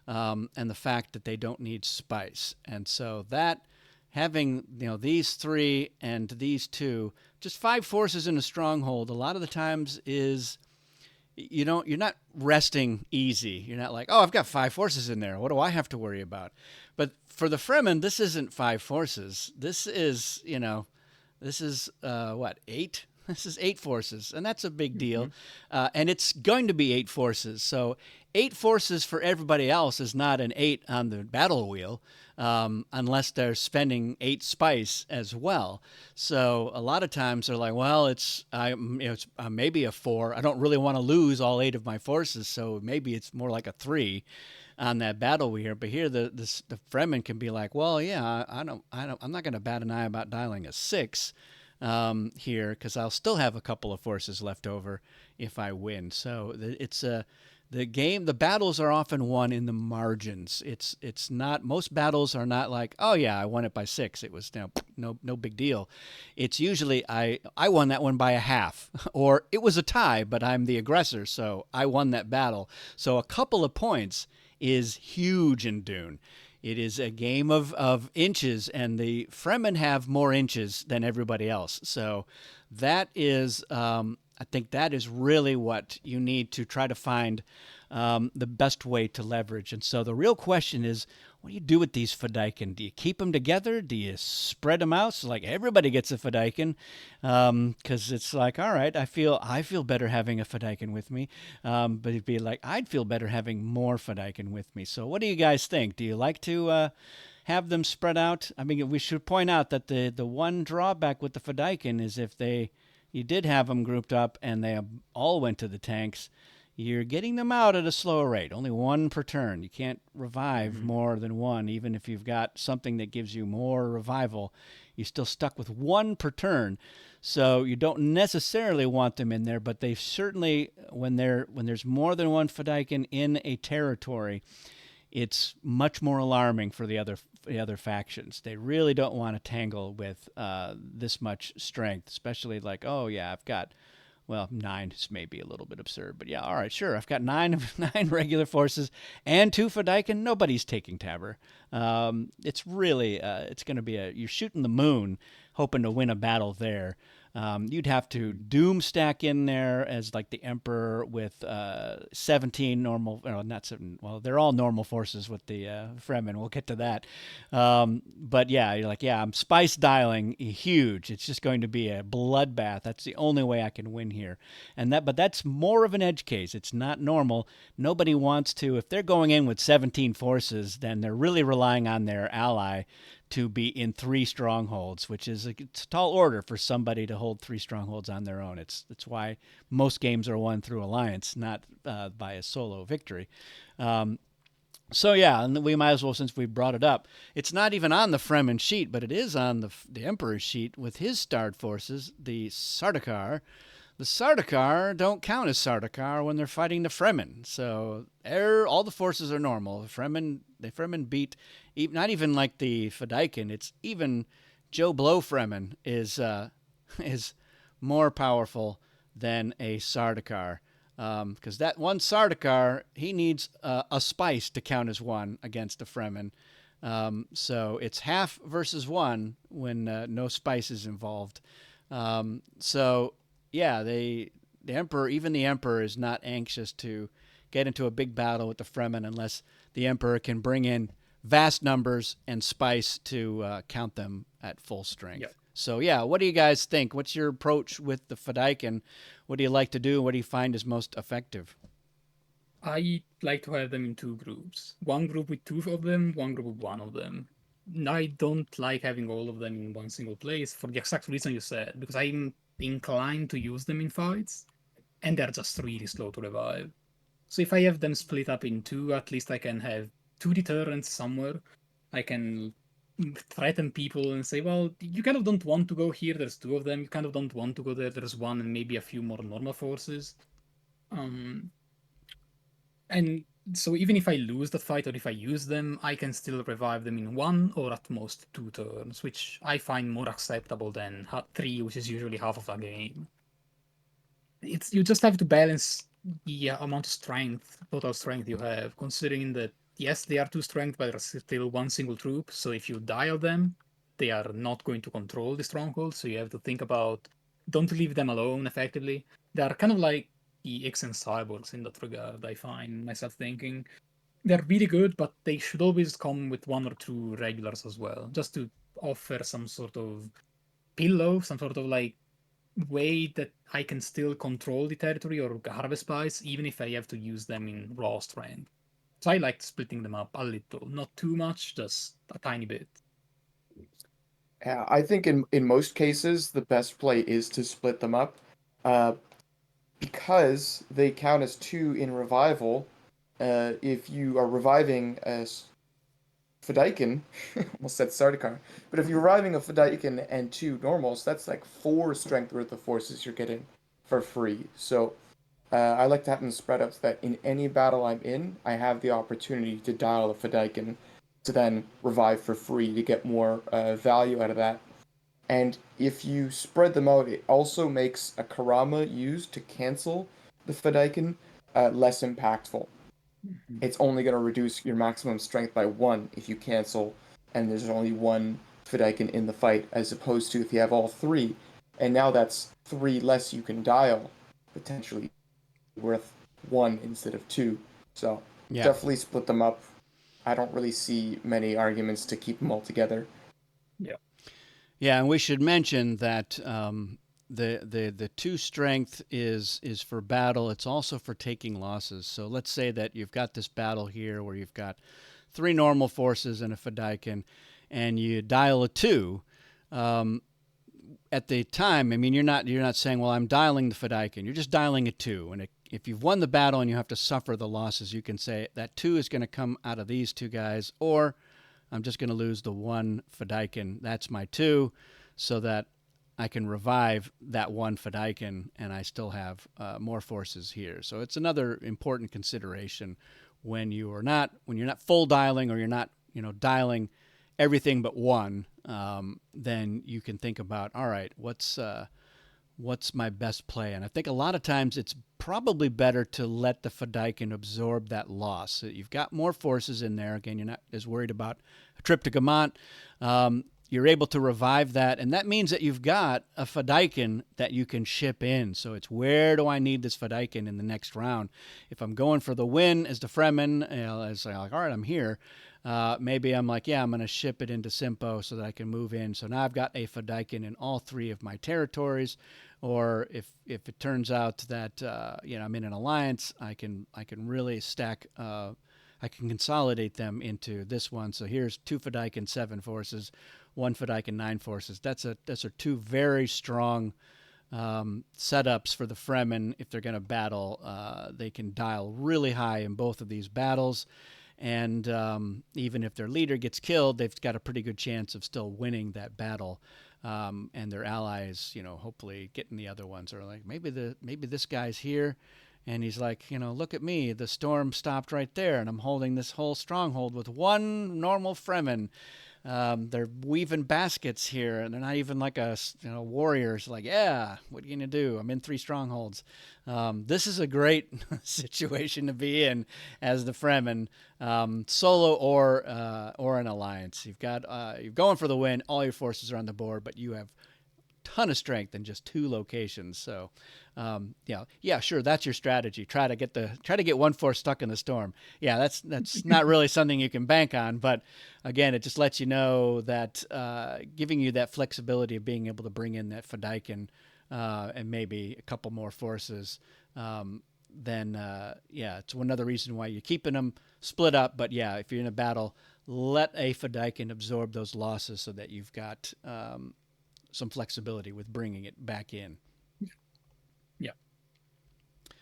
and the fact that they don't need spice. And so that having these 3 and these 2, just 5 forces in a stronghold, a lot of the times is you're not resting easy. You're not like, oh, I've got 5 forces in there. What do I have to worry about? But for the Fremen, this isn't 5 forces. This is what, 8? This is 8 forces, and that's a big deal. And it's going to be 8 forces. So 8 forces for everybody else is not an 8 on the battle wheel, unless they're spending 8 spice as well. So a lot of times they're like, well, it's maybe a 4. I don't really want to lose all 8 of my forces, so maybe it's more like a 3 on that battle wheel. But here the Fremen can be like, well, yeah, I'm not going to bat an eye about dialing a 6 here, because I'll still have a couple of forces left over if I win. So it's the battles are often won in the margins. It's not, most battles are not like, oh yeah, I won it by 6. It was no big deal. It's usually I won that one by a half, or it was a tie, but I'm the aggressor, so I won that battle. So a couple of points is huge in Dune. It is a game of inches, and the Fremen have more inches than everybody else. So that is, I think that is really what you need to try to find the best way to leverage. And so the real question is, what do you do with these Fedaykin? Do you keep them together? Do you spread them out so like everybody gets a Fedaykin? Because it's like, all right, I feel better having a Fedaykin with me, but it'd be like I'd feel better having more Fedaykin with me. So what do you guys think? Do you like to have them spread out? I mean, we should point out that the one drawback with the Fedaykin is if you did have them grouped up and they all went to the tanks, you're getting them out at a slower rate, only one per turn. You can't revive more than one, even if you've got something that gives you more revival. You're still stuck with one per turn. So you don't necessarily want them in there, but they certainly, when there's more than one Fedaykin in a territory, it's much more alarming for the other factions. They really don't want to tangle with this much strength, especially like, oh yeah, I've got, well, 9 is maybe a little bit absurd, but yeah, all right, sure. I've got nine regular forces and 2 Fedaykin. Nobody's taking Tabor. It's really, it's going to be you're shooting the moon, hoping to win a battle there. You'd have to doom stack in there as like the Emperor with 17 normal, not 7, well, they're all normal forces with the Fremen. We'll get to that. But yeah, you're like, yeah, I'm spice dialing huge. It's just going to be a bloodbath. That's the only way I can win here. But that's more of an edge case. It's not normal. Nobody wants to, if they're going in with 17 forces, then they're really relying on their ally to be in 3 strongholds, which is it's a tall order for somebody to hold 3 strongholds on their own. It's why most games are won through alliance, not by a solo victory. So yeah, and we might as well, since we brought it up, it's not even on the Fremen sheet, but it is on the Emperor's sheet with his starred forces, the Sardaukar. The Sardaukar don't count as Sardaukar when they're fighting the Fremen. So all the forces are normal. The Fremen beat, not even like the Fedaykin. It's even Joe Blow Fremen is more powerful than a Sardaukar. Because that one Sardaukar, he needs a spice to count as 1 against a Fremen. So it's half versus 1 when no spice is involved. So yeah, the Emperor, even the Emperor, is not anxious to get into a big battle with the Fremen unless the Emperor can bring in vast numbers and spice to count them at full strength. Yep. So yeah, what do you guys think? What's your approach with the Fedaykin? What do you like to do? What do you find is most effective? I like to have them in 2 groups. One group with 2 of them, one group with 1 of them. I don't like having all of them in one single place for the exact reason you said, because I'm inclined to use them in fights, and they're just really slow to revive. So if I have them split up in 2, at least I can have 2 deterrents somewhere. I can threaten people and say, well, you kind of don't want to go here, there's 2 of them. You kind of don't want to go there, there's 1 and maybe a few more normal forces. And so even if I lose that fight or if I use them, I can still revive them in 1 or at most 2 turns, which I find more acceptable than 3, which is usually half of a game. You just have to balance the amount of total strength you have, considering that, yes, they are 2 strength, but they're still 1 single troop, so if you dial them, they are not going to control the stronghold, so you have to think about, don't leave them alone, effectively. They are kind of like the X and cyborgs in that regard, I find myself thinking. They're really good, but they should always come with 1 or 2 regulars as well, just to offer some sort of pillow, some sort of like way that I can still control the territory or harvest spice, even if I have to use them in raw strength. So I like splitting them up a little, not too much, just a tiny bit. Yeah, I think in most cases the best play is to split them up, because they count as 2 in revival. If you are reviving a Fedaykin, almost said Sardaukar, but if you're reviving a Fedaykin and 2 normals, that's like 4 strength worth of forces you're getting for free. So I like to have them spread out so that in any battle I'm in, I have the opportunity to dial a Fedaykin to then revive for free to get more value out of that. And if you spread them out, it also makes a Karama used to cancel the Fedaykin less impactful. It's only going to reduce your maximum strength by 1 if you cancel, and there's only 1 Fedaykin in the fight, as opposed to if you have all 3, and now that's 3 less you can dial, potentially worth 1 instead of 2. So Yeah. definitely split them up. I don't really see many arguments to keep them all together. Yeah. Yeah, and we should mention that the two strength is for battle. It's also for taking losses. So let's say that you've got this battle here where you've got three normal forces and a Fedaykin, and you dial a two. Um, at the time, I mean, you're not saying, well, I'm dialing the Fedaykin. You're just dialing a two, and if you've won the battle and you have to suffer the losses, you can say that two is going to come out of these two guys, or I'm just going to lose the one Fedaykin. That's my two, so that I can revive that one Fedaykin, and I still have more forces here. So it's another important consideration when you're not full dialing, or you're not dialing everything but one. Then you can think about, all right, what's my best play? And I think a lot of times it's probably better to let the Fedaykin absorb that loss. So you've got more forces in there. Again, you're not as worried about a trip to Gamant. You're able to revive that, and that means that you've got a Fedaykin that you can ship in. So it's, where do I need this Fedaykin in the next round? If I'm going for the win as the Fremen, as like, all right, I'm here. Maybe I'm like, yeah, I'm going to ship it into Simpo so that I can move in. So now I've got a Fedaykin in all three of my territories. Or if it turns out that I'm in an alliance, I can really stack. I can consolidate them into this one. So here's two Fedaykin 7 forces, one Fedaykin 9 forces. That's are two very strong setups for the Fremen. If they're going to battle, they can dial really high in both of these battles. And even if their leader gets killed, they've got a pretty good chance of still winning that battle. And their allies, hopefully getting the other ones. Or like, maybe this guy's here, and he's like, look at me. The storm stopped right there, and I'm holding this whole stronghold with one normal Fremen. They're weaving baskets here, and they're not even like warriors. Like, yeah, what are you gonna do? I'm in 3 strongholds. This is a great situation to be in as the Fremen, solo or an alliance. You're going for the win. All your forces are on the board, but you have ton of strength in just 2 locations. So, sure, that's your strategy. Try to get one force stuck in the storm. Yeah, that's not really something you can bank on. But again, it just lets you know that giving you that flexibility of being able to bring in that Fedaykin and maybe a couple more forces. Then it's another reason why you're keeping them split up. But yeah, if you're in a battle, let a Fedaykin absorb those losses so that you've got some flexibility with bringing it back in. Yeah.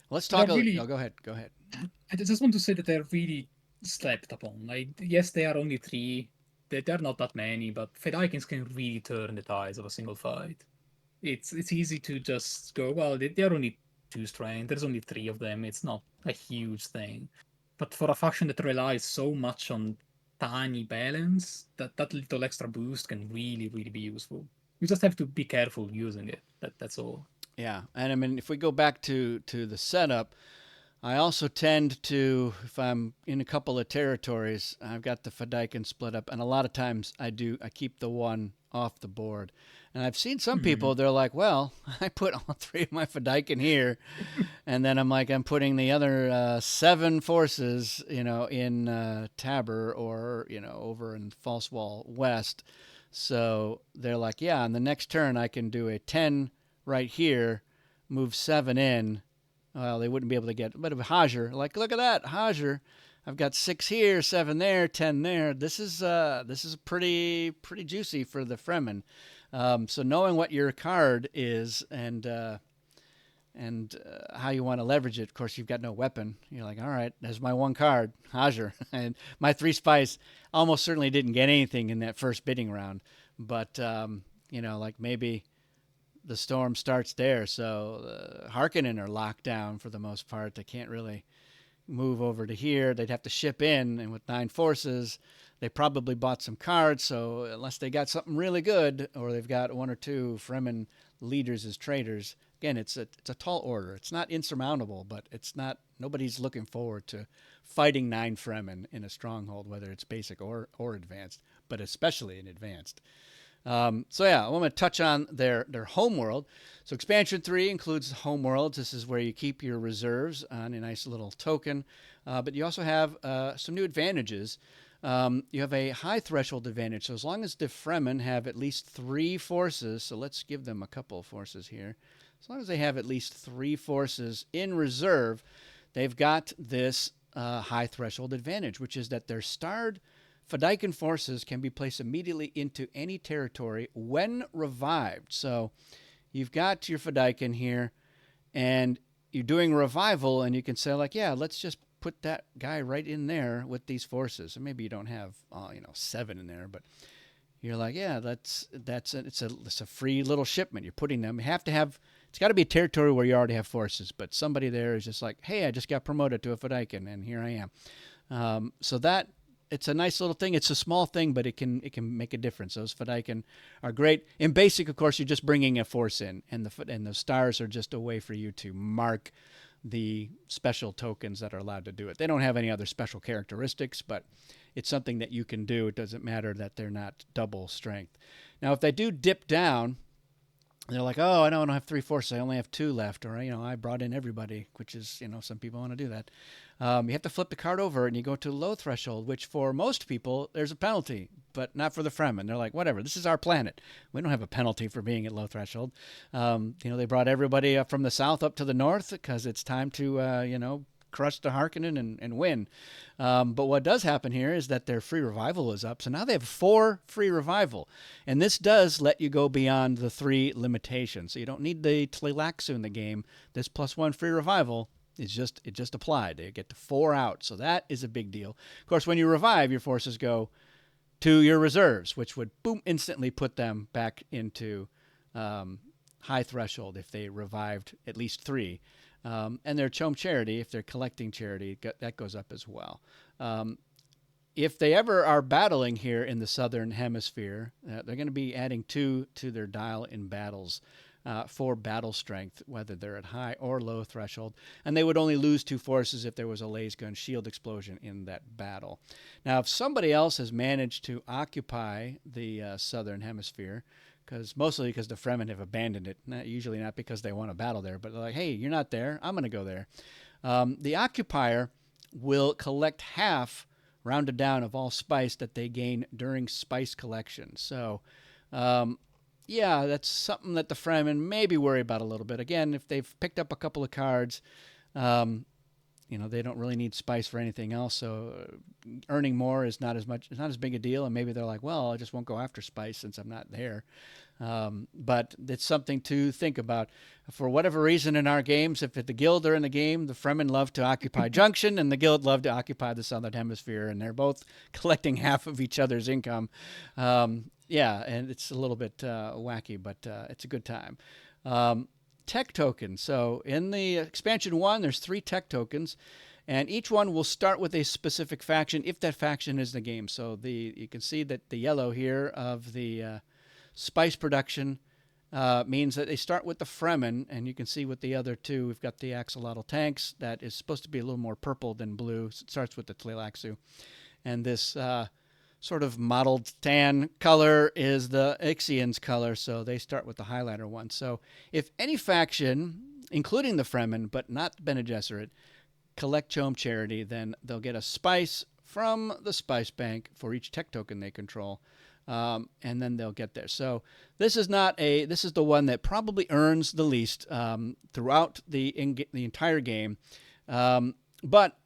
Let's talk. Really, go ahead. Go ahead. I just want to say that they're really slept upon. Like, yes, they are only 3. They're not that many, but Fedaykins can really turn the tides of a single fight. It's easy to just go, well, they're only 2 strength. There's only 3 of them. It's not a huge thing. But for a faction that relies so much on tiny balance, that little extra boost can really, really be useful. You just have to be careful using it. That's all. Yeah, and I mean, if we go back to the setup, I also tend to, if I'm in a couple of territories, I've got the Fedaykin split up, and a lot of times I keep the one off the board. And I've seen some people, they're like, well, I put all 3 of my Fedaykin here, and then I'm putting the other 7 forces, in Tabor or, over in False Wall West. So they're like, yeah, on the next turn I can do a 10 right here, move 7 in. Well, they wouldn't be able to get, but of Hajar, like, look at that, Hajar. I've got 6 here, 7 there, 10 there. This is pretty juicy for the Fremen. So knowing what your card is and how you want to leverage it. Of course, you've got no weapon. You're like, all right, there's my one card, Hajar. And my 3 spies almost certainly didn't get anything in that first bidding round. But, like maybe the storm starts there. So Harkonnen are locked down for the most part. They can't really move over to here. They'd have to ship in. And with 9 forces, they probably bought some cards. So unless they got something really good, or they've got 1 or 2 Fremen leaders as traitors, again, it's a tall order. It's not insurmountable, but it's not. Nobody's looking forward to fighting 9 Fremen in a stronghold, whether it's basic or advanced, but especially in advanced. I want to touch on their homeworld. So expansion 3 includes homeworlds. This is where you keep your reserves on a nice little token, but you also have some new advantages. You have a high threshold advantage. So as long as the Fremen have at least 3 forces, so let's give them a couple of forces here. As long as they have at least 3 forces in reserve, they've got this high threshold advantage, which is that their starred Fedaykin forces can be placed immediately into any territory when revived. So you've got your Fedaykin here, and you're doing revival, and you can say, like, yeah, let's just put that guy right in there with these forces. And maybe you don't have, 7 in there, but you're like, yeah, it's a free little shipment. You're putting them. You have to have. It's got to be a territory where you already have forces, but somebody there is just like, hey, I just got promoted to a Fedaykin, and here I am. So that it's a nice little thing. It's a small thing, but it can make a difference. Those Fedaykin are great. In basic, of course, you're just bringing a force in, and the stars are just a way for you to mark the special tokens that are allowed to do it. They don't have any other special characteristics, but it's something that you can do. It doesn't matter that they're not double strength. Now, if they do dip down, they're like, oh, I don't have 3 forces. I only have 2 left. Or, I brought in everybody, which is, some people want to do that. You have to flip the card over and you go to low threshold, which for most people, there's a penalty, but not for the Fremen. They're like, whatever, this is our planet. We don't have a penalty for being at low threshold. They brought everybody up from the south up to the north because it's time to, crush the Harkonnen and win. But what does happen here is that their free revival is up. So now they have 4 free revival. And this does let you go beyond the 3 limitations. So you don't need the Tleilaxu in the game. This +1 free revival is it just applied. They get to 4 out. So that is a big deal. Of course, when you revive, your forces go to your reserves, which would, boom, instantly put them back into high threshold if they revived at least 3. And their Chom charity, if they're collecting charity, that goes up as well. If they ever are battling here in the southern hemisphere, they're going to be adding 2 to their dial in battles for battle strength, whether they're at high or low threshold. And they would only lose 2 forces if there was a lasgun shield explosion in that battle. Now, if somebody else has managed to occupy the southern hemisphere, mostly because the Fremen have abandoned it. Usually not because they want to battle there, but they're like, hey, you're not there. I'm going to go there. The occupier will collect half, rounded down, of all spice that they gain during spice collection. So, that's something that the Fremen maybe worry about a little bit. Again, if they've picked up a couple of cards, they don't really need spice for anything else. So earning more is not as big a deal. And maybe they're like, well, I just won't go after spice since I'm not there. But it's something to think about. For whatever reason in our games, if the Guild are in the game, the Fremen love to occupy Junction and the Guild love to occupy the Southern Hemisphere. And they're both collecting half of each other's income. And it's a little bit wacky, but it's a good time. Tech tokens. So in the expansion 1, there's 3 tech tokens, and each one will start with a specific faction if that faction is the game. So you can see that the yellow here of the spice production means that they start with the Fremen, and you can see with the other 2, we've got the axolotl tanks that is supposed to be a little more purple than blue. So it starts with the Tleilaxu, and this sort of mottled tan color is the Ixian's color, so they start with the highlighter one. So if any faction, including the Fremen, but not Bene Gesserit, collect Chom charity, then they'll get a spice from the spice bank for each tech token they control, and then they'll get there. So this is the one that probably earns the least throughout the entire game, but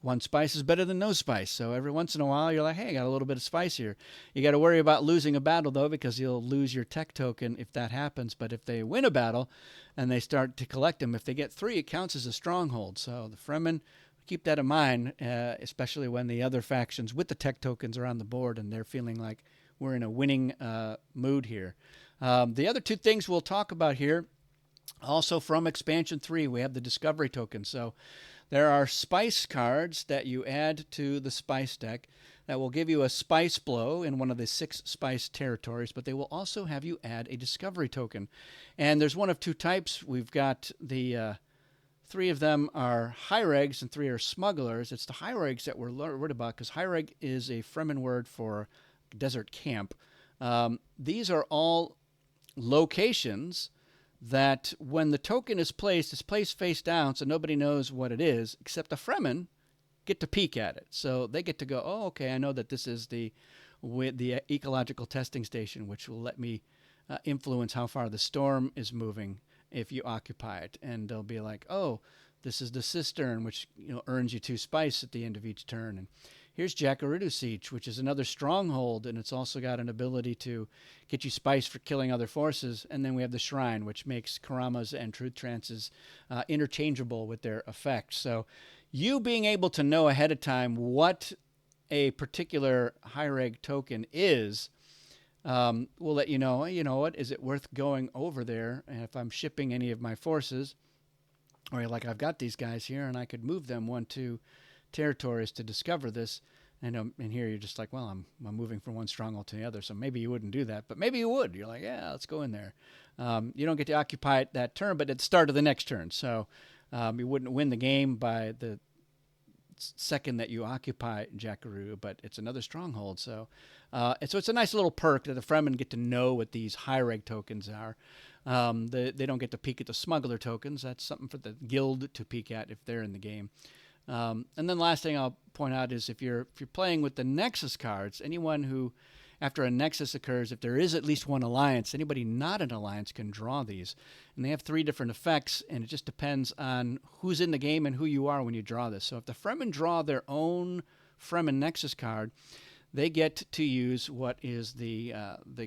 one spice is better than no spice. So every once in a while, you're like, hey, I got a little bit of spice here. You got to worry about losing a battle, though, because you'll lose your tech token if that happens. But if they win a battle and they start to collect them, if they get 3, it counts as a stronghold. So the Fremen, keep that in mind, especially when the other factions with the tech tokens are on the board and they're feeling like we're in a winning mood here. The other 2 things we'll talk about here, also from Expansion 3, we have the Discovery token. So there are spice cards that you add to the spice deck that will give you a spice blow in one of the 6 spice territories, but they will also have you add a discovery token. And there's one of 2 types. We've got the 3 of them are Hyregs and 3 are smugglers. It's the Hyregs that we're worried about because Hyreg is a Fremen word for desert camp. These are all locations that when the token is placed, it's placed face down, so nobody knows what it is, except the Fremen get to peek at it. So they get to go, oh, okay, I know that this is the ecological testing station, which will let me influence how far the storm is moving if you occupy it. And they'll be like, oh, this is the cistern, which earns you 2 spice at the end of each turn. And here's Jacurutu Siege, which is another stronghold, and it's also got an ability to get you spice for killing other forces. And then we have the Shrine, which makes Karamas and Truth Trances interchangeable with their effects. So you being able to know ahead of time what a particular high reg token is will let you know, you know what, is it worth going over there? And if I'm shipping any of my forces, or like I've got these guys here and I could move them 1-2 territories to discover this. And here you're just like, well, I'm moving from one stronghold to the other, so maybe you wouldn't do that, but maybe you would. You're like, yeah, let's go in there. You don't get to occupy it that turn, but at the start of the next turn. So you wouldn't win the game by the second that you occupy Jackaroo, but it's another stronghold. So it's a nice little perk that the Fremen get to know what these high reg tokens are. They don't get to peek at the smuggler tokens. That's something for the guild to peek at if they're in the game. And then last thing I'll point out is if you're playing with the Nexus cards, anyone who, after a Nexus occurs, if there is at least one alliance, anybody not an alliance can draw these. And they have 3 different effects, and it just depends on who's in the game and who you are when you draw this. So if the Fremen draw their own Fremen Nexus card, they get to use what is the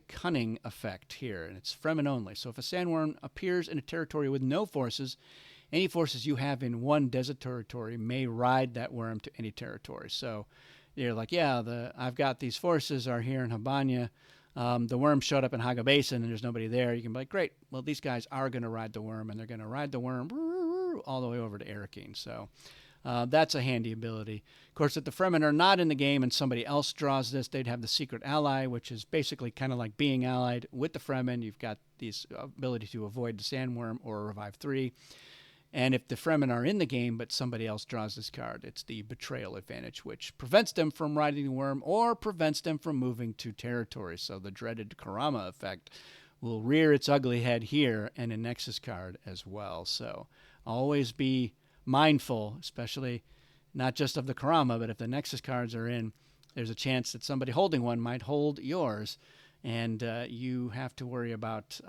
cunning effect here, and it's Fremen only. So if a sandworm appears in a territory with no forces, any forces you have in one desert territory may ride that worm to any territory. So you're like, yeah, I've got these forces are here in Habanya. The worm showed up in Haga Basin and there's nobody there. You can be like, great, well, these guys are going to ride the worm, and they're going to ride the worm all the way over to Arakeen. So that's a handy ability. Of course, if the Fremen are not in the game and somebody else draws this, they'd have the Secret Ally, which is basically kind of like being allied with the Fremen. You've got this ability to avoid the Sandworm or Revive 3. And if the Fremen are in the game but somebody else draws this card, it's the Betrayal advantage, which prevents them from riding the worm or prevents them from moving to territory. So the dreaded Karama effect will rear its ugly head here and a Nexus card as well. So always be mindful, especially not just of the Karama, but if the Nexus cards are in, there's a chance that somebody holding one might hold yours. And you have to worry about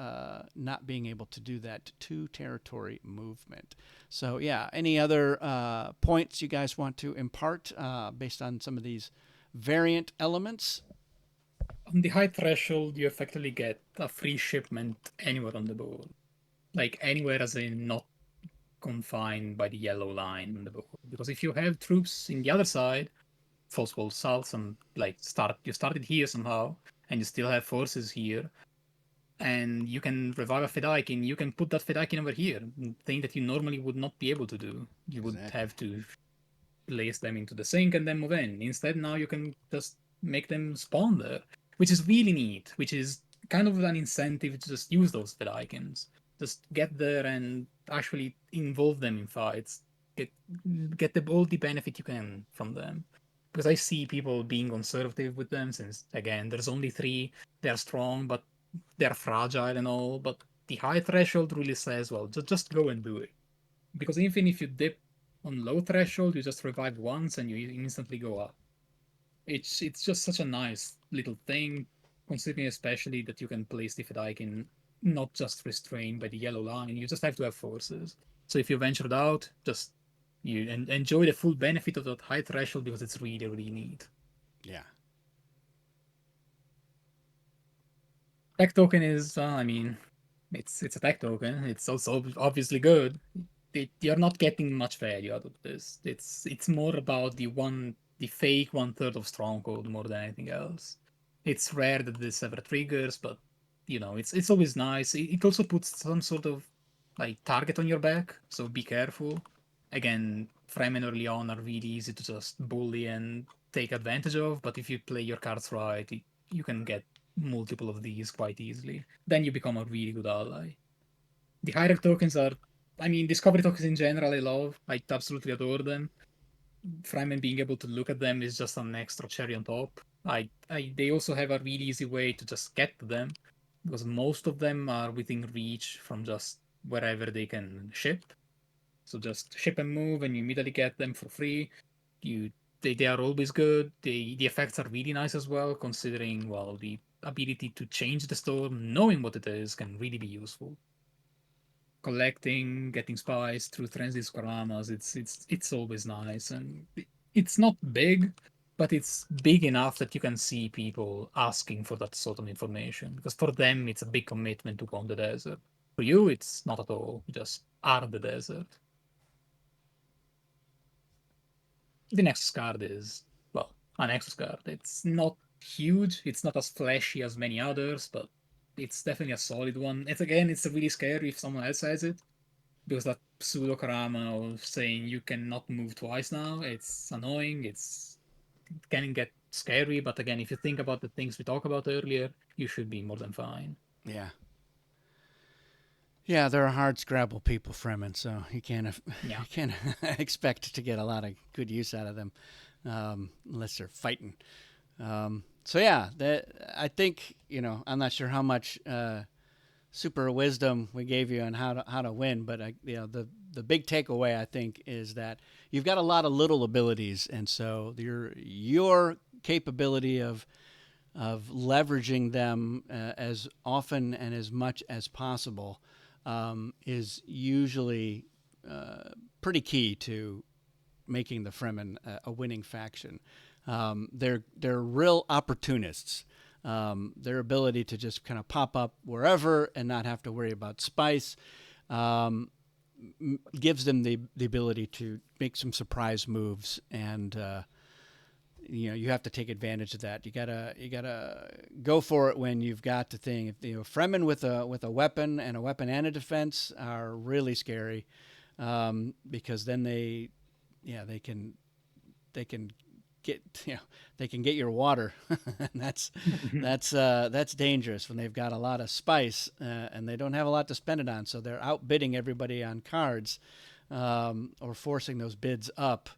not being able to do that to territory movement. So, yeah, any other points you guys want to impart based on some of these variant elements? On the high threshold, you effectively get a free shipment anywhere on the board. Like anywhere as in not confined by the yellow line on the board. Because if you have troops in the other side, False Wall South, and like you started here somehow, and you still have forces here, and you can revive a Fedaykin, you can put that Fedaykin over here, thing that you normally would not be able to do. You would have to place them into the sink and then move in. Instead, now you can just make them spawn there, which is really neat, which is kind of an incentive to just use those Fedaykins. Just get there and actually involve them in fights. Get all the benefit you can from them. Because I see people being conservative with them, since again there's only 3, they're strong, but they're fragile and all. But the high threshold really says, well, just go and do it. Because even if you dip on low threshold, you just revive once and you instantly go up. It's just such a nice little thing, considering especially that you can place the Fedaykin not just restrained by the yellow line, you just have to have forces. So if you ventured out, just you enjoy the full benefit of that high threshold, because it's really, really neat. Yeah. Tech token is, it's a tech token. It's also obviously good. You're not getting much value out of this. It's more about the fake 1/3 of stronghold more than anything else. It's rare that this ever triggers, but it's always nice. It also puts some sort of like target on your back, so be careful. Again, Fremen early on are really easy to just bully and take advantage of, but if you play your cards right, you can get multiple of these quite easily. Then you become a really good ally. The higher tokens are, discovery tokens in general I love. I absolutely adore them. Fremen being able to look at them is just an extra cherry on top. They also have a really easy way to just get to them, because most of them are within reach from just wherever they can ship. So just ship and move, and you immediately get them for free. They are always good. The effects are really nice as well, considering well the ability to change the storm, knowing what it is, can really be useful. Collecting, getting spies through transit dioramas, it's always nice, and it's not big, but it's big enough that you can see people asking for that sort of information. Because for them, it's a big commitment to go on the desert. For you, it's not at all. You just are the desert. The next card is, well, an Nexus card. It's not huge. It's not as flashy as many others, but it's definitely a solid one. It's really scary if someone else has it, because that pseudo karama of saying you cannot move twice now, it's annoying. It can get scary, but again, if you think about the things we talked about earlier, you should be more than fine. Yeah. Yeah, they're a hard scrabble people, Fremen, so you can't Yeah. you can't expect to get a lot of good use out of them unless they're fighting. So yeah, I think I'm not sure how much super wisdom we gave you on how to win, but the big takeaway I think is that you've got a lot of little abilities, and so your capability of leveraging them as often and as much as possible is usually pretty key to making the Fremen a winning faction. They're real opportunists. Their ability to just kind of pop up wherever and not have to worry about spice gives them the ability to make some surprise moves, and you have to take advantage of that. You gotta go for it when you've got the thing. Fremen with a weapon and a defense are really scary, because then they can get they can get your water, and that's dangerous when they've got a lot of spice and they don't have a lot to spend it on, so they're outbidding everybody on cards, or forcing those bids up.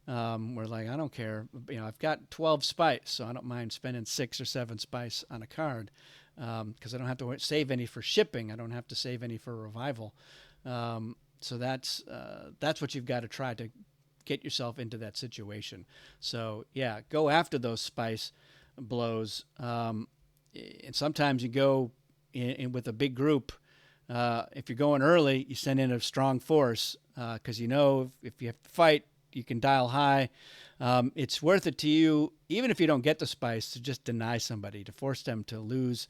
We're like, I don't care. I've got 12 spice, so I don't mind spending 6 or 7 spice on a card, because I don't have to save any for shipping. I don't have to save any for revival. So that's what you've got to try to get yourself into that situation. So yeah, go after those spice blows. And sometimes you go in with a big group. If you're going early, you send in a strong force, because if you have to fight, you can dial high. It's worth it to you, even if you don't get the spice, to just deny somebody, to force them to lose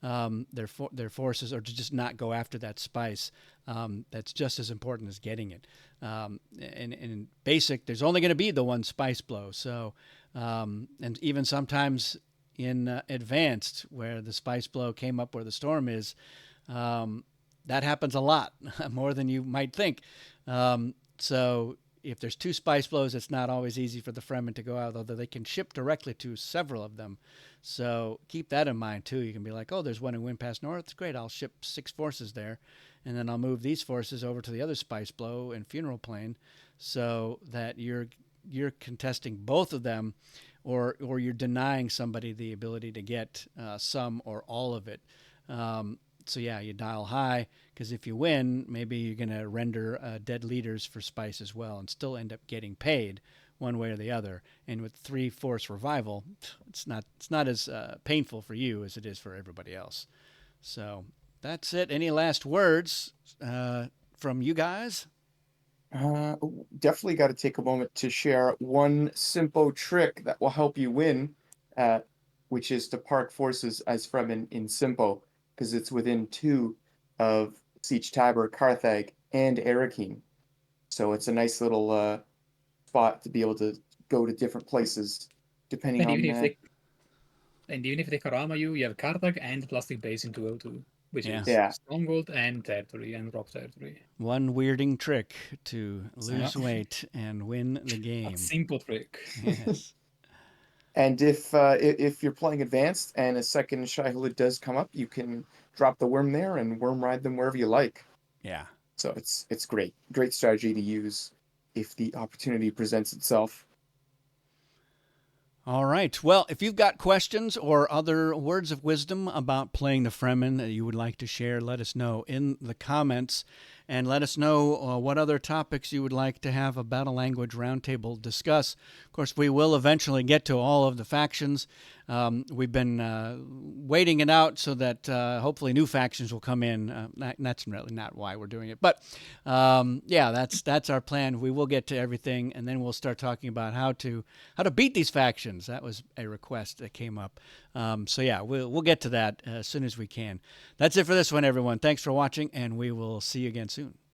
their forces, or to just not go after that spice. That's just as important as getting it. And in basic, there's only going to be the one spice blow. So, and even sometimes in advanced, where the spice blow came up where the storm is, that happens a lot, more than you might think. So if there's 2 spice blows, it's not always easy for the Fremen to go out, although they can ship directly to several of them. So keep that in mind too. You can be like, oh, there's one in Wind Pass North. Great, I'll ship 6 forces there, and then I'll move these forces over to the other spice blow and Funeral Plain, so that you're contesting both of them, or you're denying somebody the ability to get some or all of it. So yeah, you dial high, because if you win, maybe you're going to render dead leaders for spice as well, and still end up getting paid one way or the other. And with 3 force revival, it's not as painful for you as it is for everybody else. So that's it. Any last words from you guys? Definitely got to take a moment to share one simple trick that will help you win, uh, which is to park forces as Fremen in Simpo, because it's within 2 of Siege Tabor, Carthag, and Arakeen. So it's a nice little spot to be able to go to different places depending And even on. if they and even if they Karama you, you have Karthag and Plastic Base in 202, which Yeah. is Yeah. Stronghold and Territory and Rock Territory. One weirding trick to lose Yeah. weight and win the A game. simple trick. Yes. And if you're playing advanced and a second Shai-Hulud does come up, you can drop the worm there and worm ride them wherever you like. Yeah. So it's great strategy to use if the opportunity presents itself. All right. Well, if you've got questions or other words of wisdom about playing the Fremen that you would like to share, let us know in the comments. and let us know what other topics you would like to have a Battle Language Roundtable discuss. Of course, we will eventually get to all of the factions. We've been waiting it out so that hopefully new factions will come in. That's really not why we're doing it, but yeah, that's our plan. We will get to everything, and then we'll start talking about how to beat these factions. That was a request that came up. So yeah, we'll get to that as soon as we can. That's it for this one, everyone. Thanks for watching, and we will see you again soon.